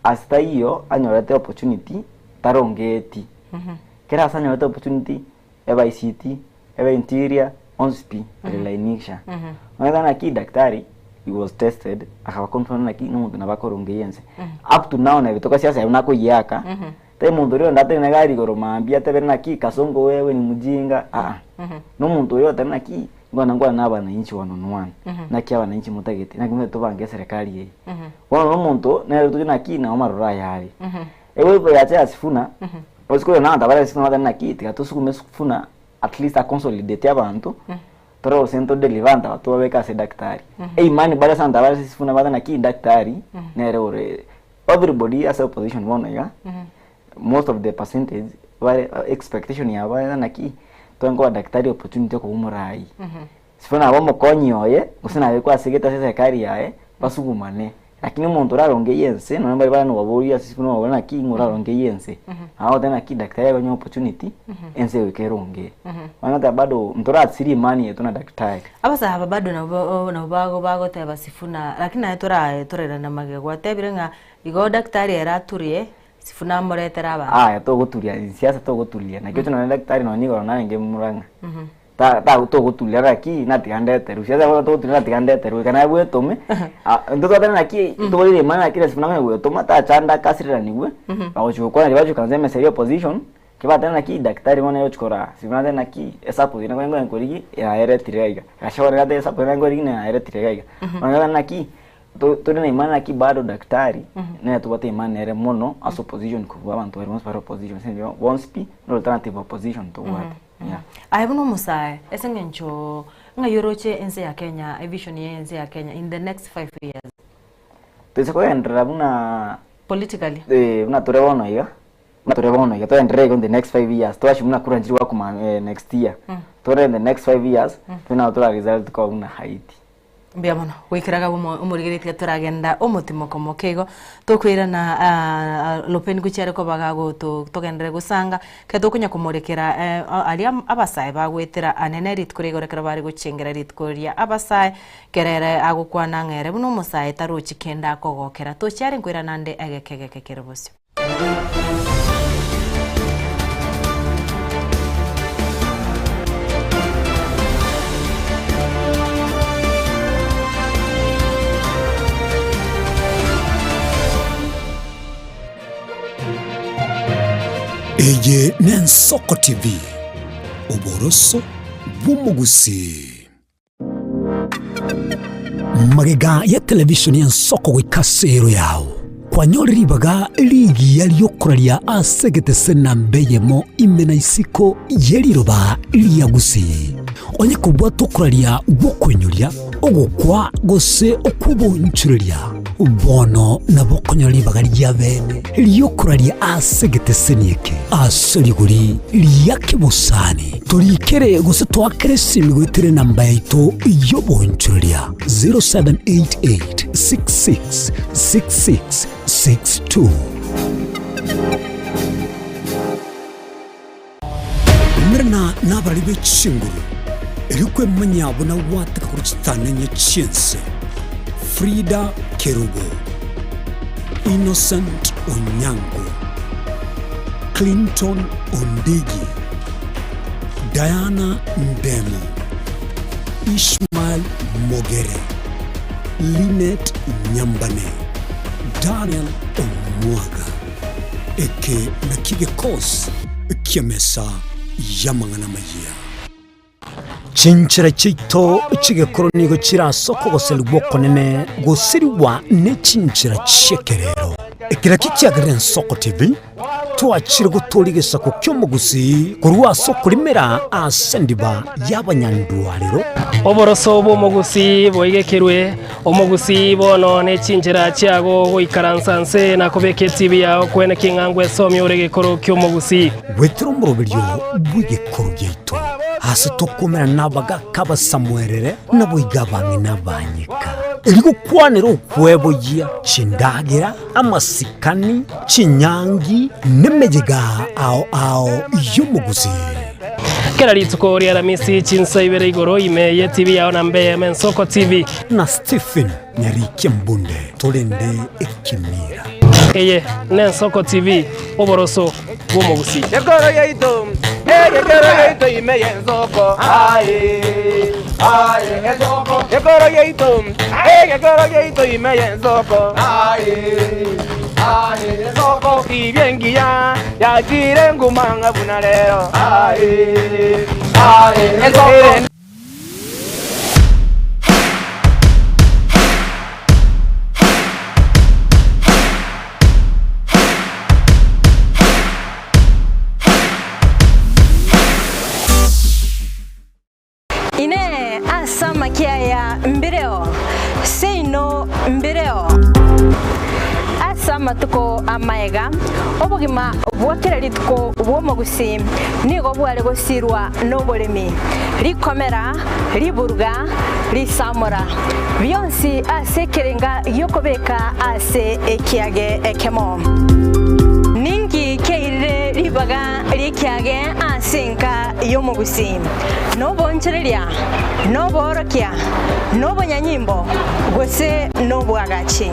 hasta hiyo anyorota opportunity tarongeti kera anyorota opportunity eba ICT eba interior onspi relainisha na ki daktari he was tested akawa confirm na ki no na bakorongeyense up to now na bitoka siasa unako yaka te muntu rio ndate na gari goromambia te na ki kasongo wewe ni mujinga no muntu rio te na ki ngwana naba na inchi wanonwana na kia wana inchi mutageti na kimwe tobange serikali ye wana muntu na rutu na ki na omarora yari ewe bo yacha asifuna osiko na ndabara sifuna na ki tikatusukume sifuna at least a consolidate abantu pero sento de levanta watu waweka se daktari imani bada sana ndabara sifuna bada na ki daktari na ore everybody as a opposition wona most of the percentage wale expectation ya bada na ki twango daktari opportunity ko umurai sifuna abo konyoye usina kwa segeta serikali yae basugumane lakini umuntu raronge yense no namba bana waburiya sifuna wabona ki nguraronge yense aho tena ki daktari abanyo opportunity ense wekeronge wana bado mtora atsiri imani yetu na daktari abasa bado na bago teba sifuna lakini torera na magegwa tebirenga igo daktari era turie sifuna moretera ba to gutulia siasa to gutulia na kitu na daktari no nigo na nge muranga ta to gutulia raki na tigande teru siasa wala to gutulia tigande teru kana bwe tome ndo tena na ki to ile maana kile sifuna mwe toma ta chanda kasira niwe awocho kwa ni bacho kanzeme serio position kiba tena na ki daktari mwana yochkora sifuna tena ki esa position kwa ngo ngorigi ya ere tirega kashawara gade esa position ngorigi na ere tirega wana na ki to na imani ki bado daktari na tupate imani ere mono as opposition kwa abantu wale para opposition sio wonspi no alternative opposition to what aibuno musae esengencho ngayoroche ense ya Kenya vision ya ense ya Kenya in the next 5 years tese ko endra buna politically una torewono iga to endra in the next 5 years to ashimuna kuranjiri wa kuma next year to in the next 5 years tuna to result ko una Haiti Biamono, wikiraga umurigiritya turagenda umutimo komokego tukwira na lopeni kuchere ko bagago tugendere gusanga ketukunya kumurekera ali abasaye bagwetera anene ritkuregorekera bari gucengera ritkuria abasaye kerere agukwana ngere buno musaye taruchi kenda kogokera tucyari ngwira nande agekegekekera bosyo Eye Nensoko TV uboroso bw'umugusi. Magega ya televishoni ya nsoko gwikasero yawo kwanyoriribaga ligi yaliyokuralia asegete sena mbeyemo imena isiko yeliroba liyagusi onye kubwa tokuralia gukwenyulia ogukwa gose okubonchurelia bono nabokonyolibaga lyabene liyokuralia asegete senieke asoliguri liyakebusani tulikere gose twakere simigwitere namba yaito yobonchurelia 0788666662 Mrena nabali bechinguru elikwe manyabo na wataka kuruchitanenya chinse Frida Kerubo, Innocent Onyango, Clinton Ondigi, Diana Ndemo, Ishmael Mogere, Lynette Nyambane, Daniel Omwaga, eke nakige kos kiamesa yamangana maya. Chinchira chito chigekoronigo chirasoko goselibwoko nene gosiriwa ne chinchira chekerero ekira kikyagire Nsoko TV twachire gutorigesa ku kyomugusi kurwa soko limera asendiba y'abanyandwariro oboroso bw'omugusi bwoigekerwe omugusi bono ne chinchira chiago goikaransanse nakobeke TV yawo kwene kingangwe somye oregekoro kyomugusi wetero murobiryo bwigekoro gyeito hasi tokomera nabaga kaba Samuelere naboigabange nabanyika eligo kwanero okweboya chindagira amasikani chinyangi nemejega ao yomuguzi kera litsuko ria Ramisi chinsa ibere igoro imeye TV yawo na mbeye Nsoko TV na Stephen Nyarike Mbunde tolende ekimira eye ne Nsoko TV oboroso bw'omugusi Yekoro yeito imeye Nsoko Nsoko Yekoro yeito imeye Nsoko Nsoko ibyengiya yagire ngumanga bunalero Nsoko Asama kiaya mbireo seino mbireo asama tuko amaega obugima bwakira lituko bwomugusi nigo bwale gosirwa nobolemi likomera liburga lisamura byonsi asekerenga yokobeka ase ekiage ekemo ningi keire libaga likiage asinka yomugusi nobonchereria noborokia nobonyanyimbo gose nobwagachi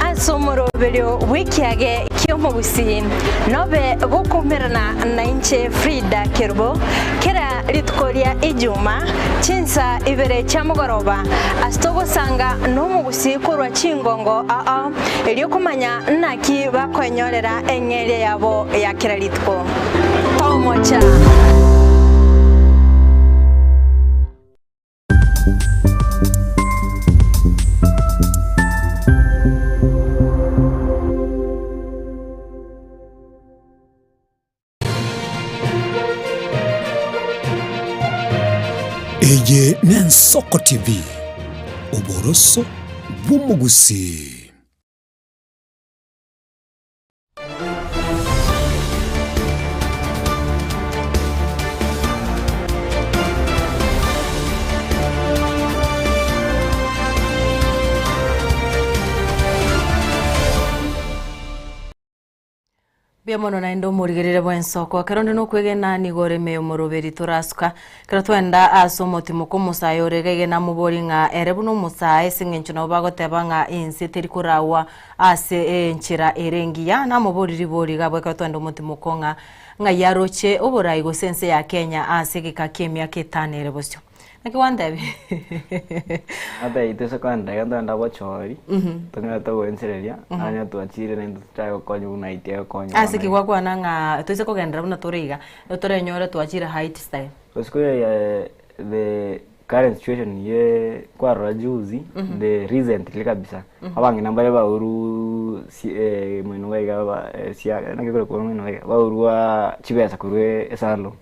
asomoro belio wikiage kyomugusi nobe gukumirana na inche Frida Kerubo kera litkoria ijuma chinsa ibere chamugoroba astogo sanga nomugusi kurwa chingongo eliokumanya naki bakwenyorera engere yabo ya kera litko tomocha Eye ne Nsoko TV oboroso bw'umugusi. Biamono na ndo murigirire bwa Nsoko karondo no kwegena ni gore meyo moroberi turasuka kero twenda asomoti mukomusayo regege na mubori nga erebuno musaye singencho no bagoteba nga insitiri kurawa ase enchira erengiya na mubori ribori gabwe ka twenda muti mukonga nga yaroche oburayi go sense ya Kenya ase gikakemia ketanere bosyo Nakiwandebi. Ata ite secondary ndo ndabo chori. Tongera to wensereria anya twachire na ndo tayo konyo na ite konyo. Asi kwa nanga tuise kugendera buna turiga. Tore nyore twachire height style. Usiku the current situation ye kwa rajuzi the recently kabisa. Abangi nambale ba uru mwino wega ba sia na kiko ko mwino wega ba uru wa chibesa kurwe esalo.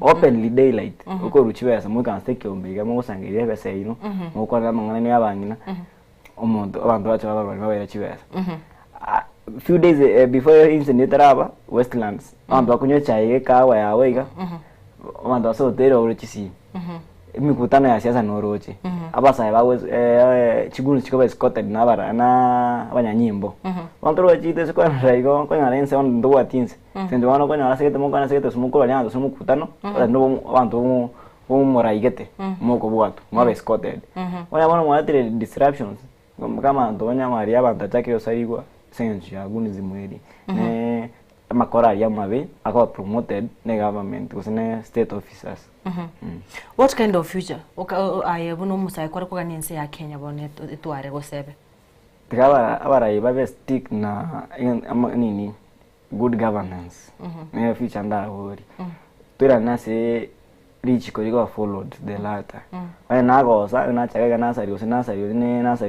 Openly daylight uko ruchibesa mu kan stake ombiga mu sangire bese ino mu kwa mangana ni abangina omuntu abantu bacha ba chibesa. Few days before incident raba Westlands abantu bakunyo chai kawa ya wega abantu baso tero uruchisi mikutano ya siasa noroche abasa bawe chigunu chikoba escorted na bara na abanyanyimbo abantu rochite sekwa raigo kwa ngarense on ndo watinse sendo wano kwa ngara sekete mukana sekete sumukolo nyando sumukutano ndo abantu umuraigete moko bwatu mwabe escorted wana bana mwatere disruptions kama ndo nyamaria abantu atake yosarigwa sense ya guni zimweri ne makora ya mabe akawa promoted ne government kusene state officers. What kind of future ayebuno musai kwa kwa nyense ya Kenya bone etware go sebe? Tikaba abara ibabe stick na nini good governance. Ne future nda wori. Pira nase reach ko go followed the latter. Wana nago sa na chaka na sari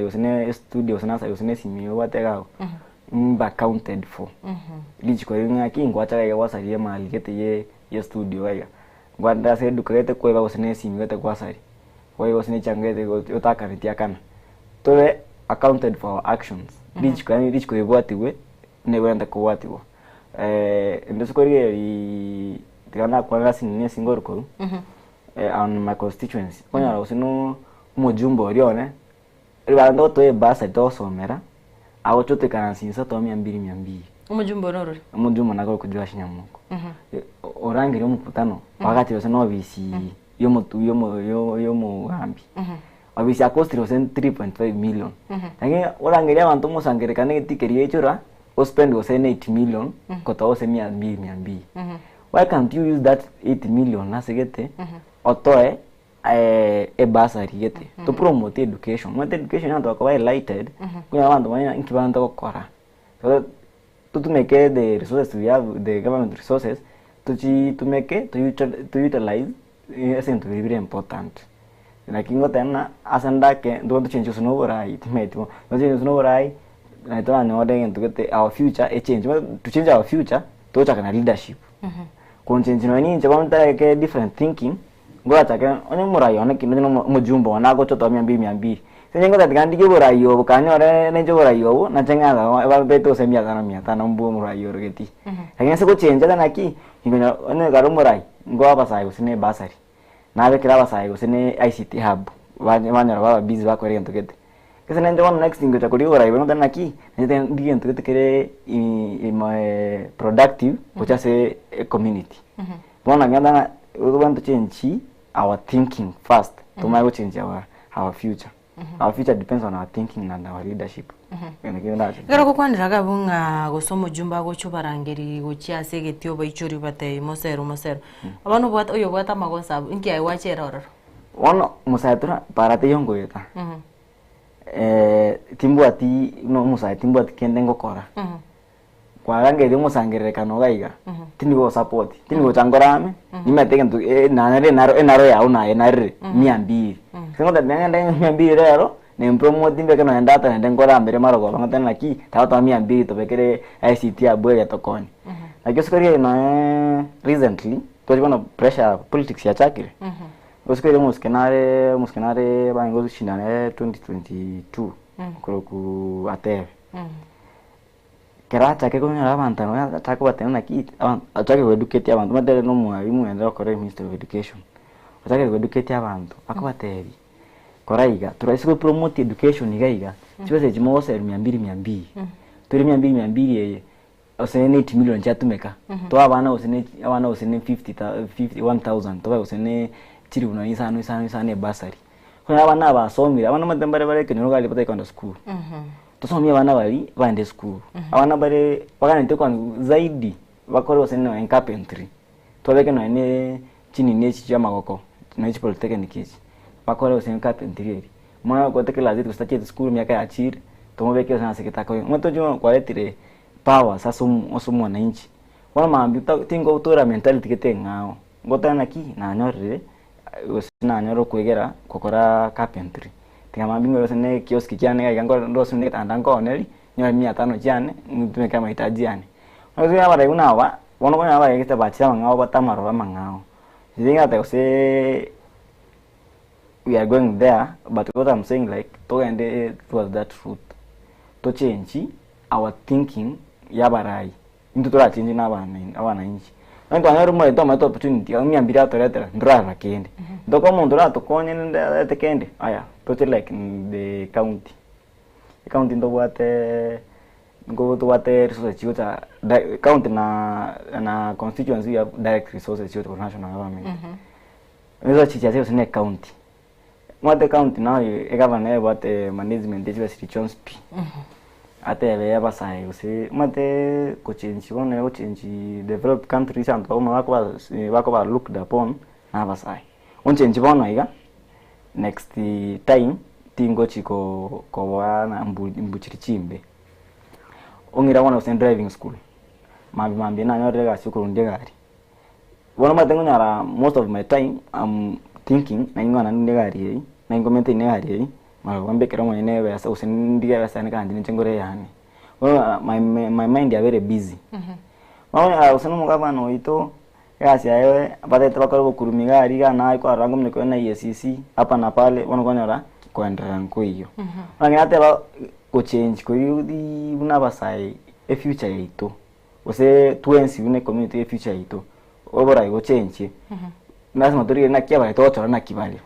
usine studio usine simio watega. Mba counted for. Reach ko yunga kingo chaka ya wasari ya mali kete ye studio waya. Gwanda se dukrete ko ba usine simio te kwasari. Wai usine changete utaka nitia kana. Tole accounted for our actions. Reach ko yebwatiwe ne wenda ko watiwo. Ndeso ko ri tikana kwa ngasi ni singor ko. On my constituency. Konya usino mujumbo rione. Ribando to e basa to somera. Awo chote kana sinsa to 200. Umujumbo noro. Umujumbo nako kujwa Shinyamuko. Orangi yo mukutano wakati yose no bisi yo mu hambi. Abisi akostiro 3.5 million. Lakini orangi abantu musangerekane tikeri echura o spend 8 million kota 200. Why can't you use that 8 million na segete otoe e basari gete to promote education. When education ando kwa highlighted kuna abantu banya nkibanda gukora. So to make the resources we have, the government resources to make it to utilize is very important. Like ingo tena asanda ke don't change us no right mate. Don't change us no right. I don't know to get our future a change. To change our future to check na leadership. Kon change no ni nje ke different thinking. Go attack onye murayo na kino mujumbo na go choto 200. Senyengo tatikandi ke burayo kanyo re ne burayo na chenga ba beto semia kana mbu murayo regeti. Lakini siko change na ki ingo one garo murai ngo abasai usine basari. Na be kira basai usine ICT hub. Wanya baba busy ba kwere ntokete. Kese nende one next thing cha kuri burayo no tana ki nende ndi ntokete kere productive kucha se community. Bona nganda we want to change our thinking first to make change our future. Our future depends on our thinking and our leadership. Gara ko kwandira bunga gosomo jumba go chubarangeri go chia segetio baichuri bate mosero. Abantu bwata oyo bwata magosa inki ai wachera ororo. Ono musatura parate yongo yeta. Timbuati no musai timbuati kendengo kora. Kwa range de musangere kanoga tinigo support tinigo changorame nimeteke ntu naro ya una enare 200 sengo da nenda 200 rero ne promote mbeke no ndata nenda ngora mbere maro go ngata na ki tawa 200 to bekere ICT abwe ya tokoni lakini sikori na recently to jibona pressure politics ya chakire usikori muskenare bango shinane 2022 ku ateve kera chake ko nyara abantu no chako batena na kit atake ko educate abantu madere no mwarimu enda ko Minister of Education atake ko educate abantu akabatebi koraiga turaisi promote education igaiga chibese chimo se 200 turi 200 yeye osene 8 million chatumeka to abana osene 51000 to osene chiri uno isano basari kuna abana basomira abana madembare bareke no gali pata ikondo school tusomia bana bali bande school abana bare bagana ntekwa zaidi bakore osene en carpentry tobeke no ene chini nechi cha magoko na hichi polytechnic hichi bakore usen carpentry mwa kote kila zitu stache school miaka ya chiri tumobeke sana sekitaka mwato juma kwaletire power sasa mwananchi wana maambi tingo utora mentality kete ngao ngota na ki na nyorre usina nyoro kwegera kokora carpentry tinga maambi ngoro sene kioski cyane ga ngoro ndo sene tandango oneli nyoro 500 cyane mtume kama hitaji yani wazo abara unawa wono kwa abara kete bachira ngao batamaro mangao zinga ta se we are going there, but what I'm saying like to end towards that route to change our thinking yabarai into to change na abana inchi nto anero mo to mato opportunity ami ambira to letter ndra kende ndoko mo ndra to konye nda kende aya to like the county ndo wate go to wate resource chiota county na constituency ya direct resources chiota for national government nzo chicha sio county Mwate county now governor what management is very chonspi. Ate ebe basai usi mwate kochenji wone kochenji developed countries and kama wako ba looked upon na basai. Unchenji bono iga next time tingo chiko ko wana mbuchirichimbe. Ongira wana usen driving school. Mambi na nyore ga sikurunde gari. Wana matengo nyara most of my time thinking na ingona ndegari na ingomete negari magombe kero mwene besa usindiga besa ne kandi ncengore yani my mind are very busy usano mugabano ito yasi ayo badete bakoro kurumiga ariga na iko arango mniko na EACC hapa na pale wanogonyora kwendera nko iyo ngate ba ko change ko yudi unabasai a future ito ose tuensi une community a future ito obora igo change lazima turi na kia bale toto na kibali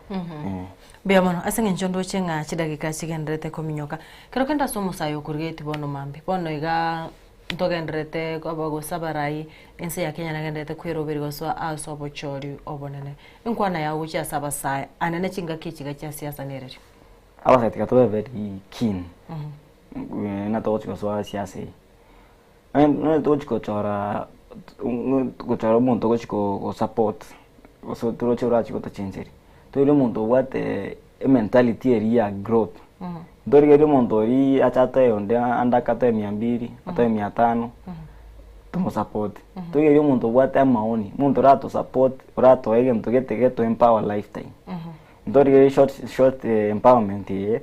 bia mono asenga njondo chenga chidagika chigendrete kominyoka kero kenda somo sayo kurgeti bono mambi bono iga ntogendrete kwabago sabarai ense ya Kenya nagendrete kwirobirgo so asobo chori obonene inkwana ya uchi sabasai anene chinga kichiga cha siasa nereri abasa tikato very keen na tocho so siasa no tocho chora kuchora muntu kochiko support so turo chora chiko to change to ile muntu what mentality area growth ndori ile muntu ri achata yonde andakata 200 ata 500 to support to ile muntu what maoni muntu rato support rato ege mtu gete to empower lifetime ndori ile short empowerment ye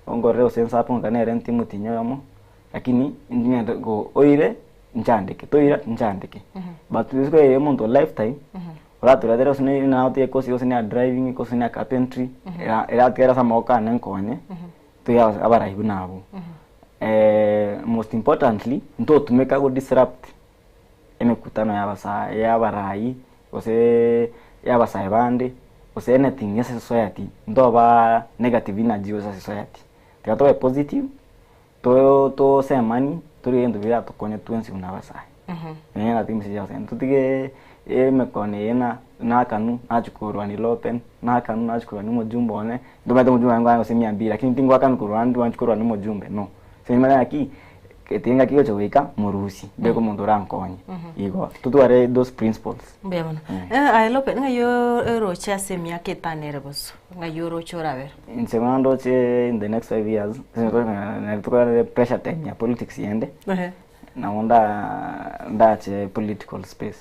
ongore usensa hapo ngane renti mutinyomo lakini ndinya go oire nchandeke to ira nchandeke but this go ile muntu lifetime rato radero sine na auto ekosi osine driving ekosi na carpentry era tera samoka nenkonye to ya abara ibunabo most importantly ndo tumeka go disrupt emekutano ya barai ose ya basai bande ose anything yes society ndo ba negative energy ose society tikato positive to semani to riendo vira to konye tuensi unabasai na timisi ya sen tutige mekone na kanu achukurwa ni lopen na kanu achukurwa ni mojumbe one ndomete mojumbe wangu semia mbili lakini tingo akanu kurwa ndu achukurwa ni mojumbe no sema yaki ketenga kiyo choweka murusi beko mundu rankonye igo tutware those principles mbebona ai lopen ngayo ero cha semia ketanere boso ngayo ro choraver insemando che in the next 5 years na tukare pressure time ya politics yende na ndache political space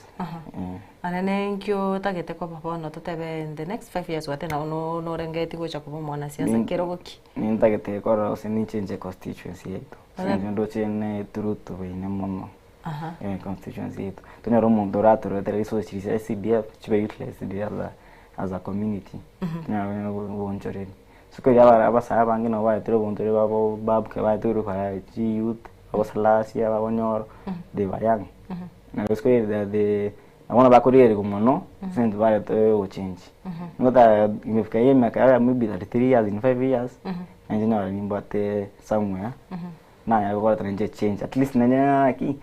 anene nkyo tagete kwa papa no totebe in the next 5 years wate na no rengeti gocha kuba mwana siasa kerogoki ni tagete kora usini change constituency yetu ndo chene turutu ine mono constituency yetu tunero mundo rato retele so chirisa CDF chibe useless as a community na wonjoreni suko ya abasa abangi no wa tero bondore babo babke wa turu kwa youth abasalasia babonyoro de bayang na usko de abona bakuriere kumono send vale to change ngota imefika yema kaya maybe 3 years in 5 years engineer nimbate somewhere na ya kwa tranje change at least nanya aki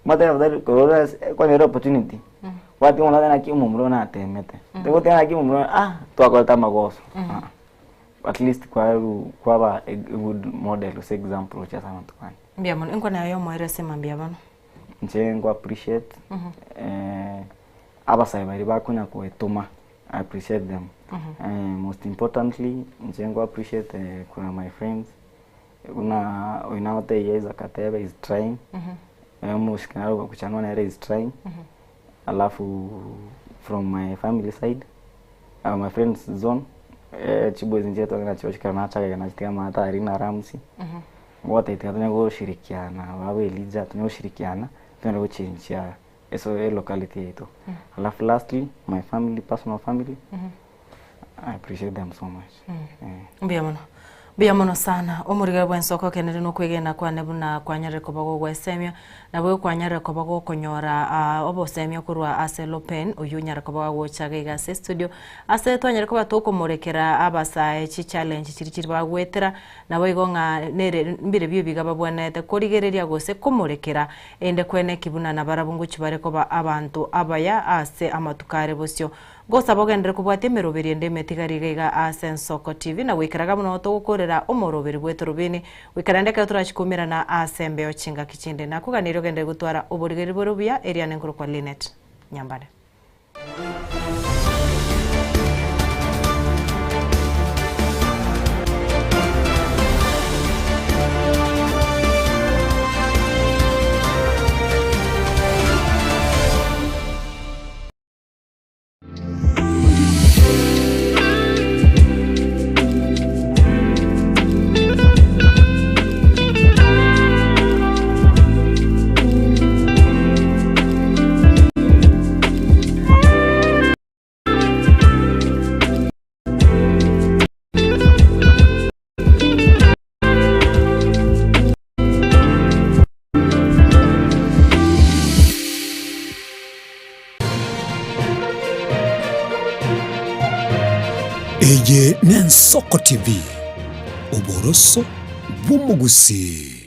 mata ya corona kwa ni opportunity watu wanaona aki mumro na temete tego tena aki mumro to akolta magoso at least kwa ba a good model or example cha sana tukani mbiamano inko na yo moire sema mbiamano nje ngo appreciate abasai bari bakunya kwetuma I appreciate them. Most importantly, njengo appreciate kuna my friends. Una winaote yeza katebe is trying. Mushikana kuchanwa na is trying. Alafu from my family side, my friends zone, chibo zinjeto na chochika na chaga na chitika mata Irina Ramsey. Wote tunataka kushirikiana, wawe Elijah tunashirikiana, tunataka kuchangia eso locality yetu. Alafu lastly, my family, personal family. I appreciate them so much. Mbia mono sana omuriga bwensoko kenere no kwegena kwa nebuna kwanyare kobago gwesemya nabwo kwanyare kobago konyora obosemya kurwa Asel Open uyunyara kobago chagega studio ase twanyare koba tukomorekera abasae chi challenge chiri bagwetera nabo igonga nere mbire byo bigaba bwanete korigereria gose komorekera ende kwene kibuna na barabungu chibare koba abantu abaya ase amatukare bosyo gosa bogendere kubwate meroberi ende metigariga Asensoko TV na wikaraga muno tugukorera umoroberi gwetu rubini wikarandeka turachikumira na asembe ochinga kichinde na kuganiro gende gutwara uburigeri borubia area nenkuru kwa Linet Nyambare. Eye Nensoko TV, uboroso bw'umugusi.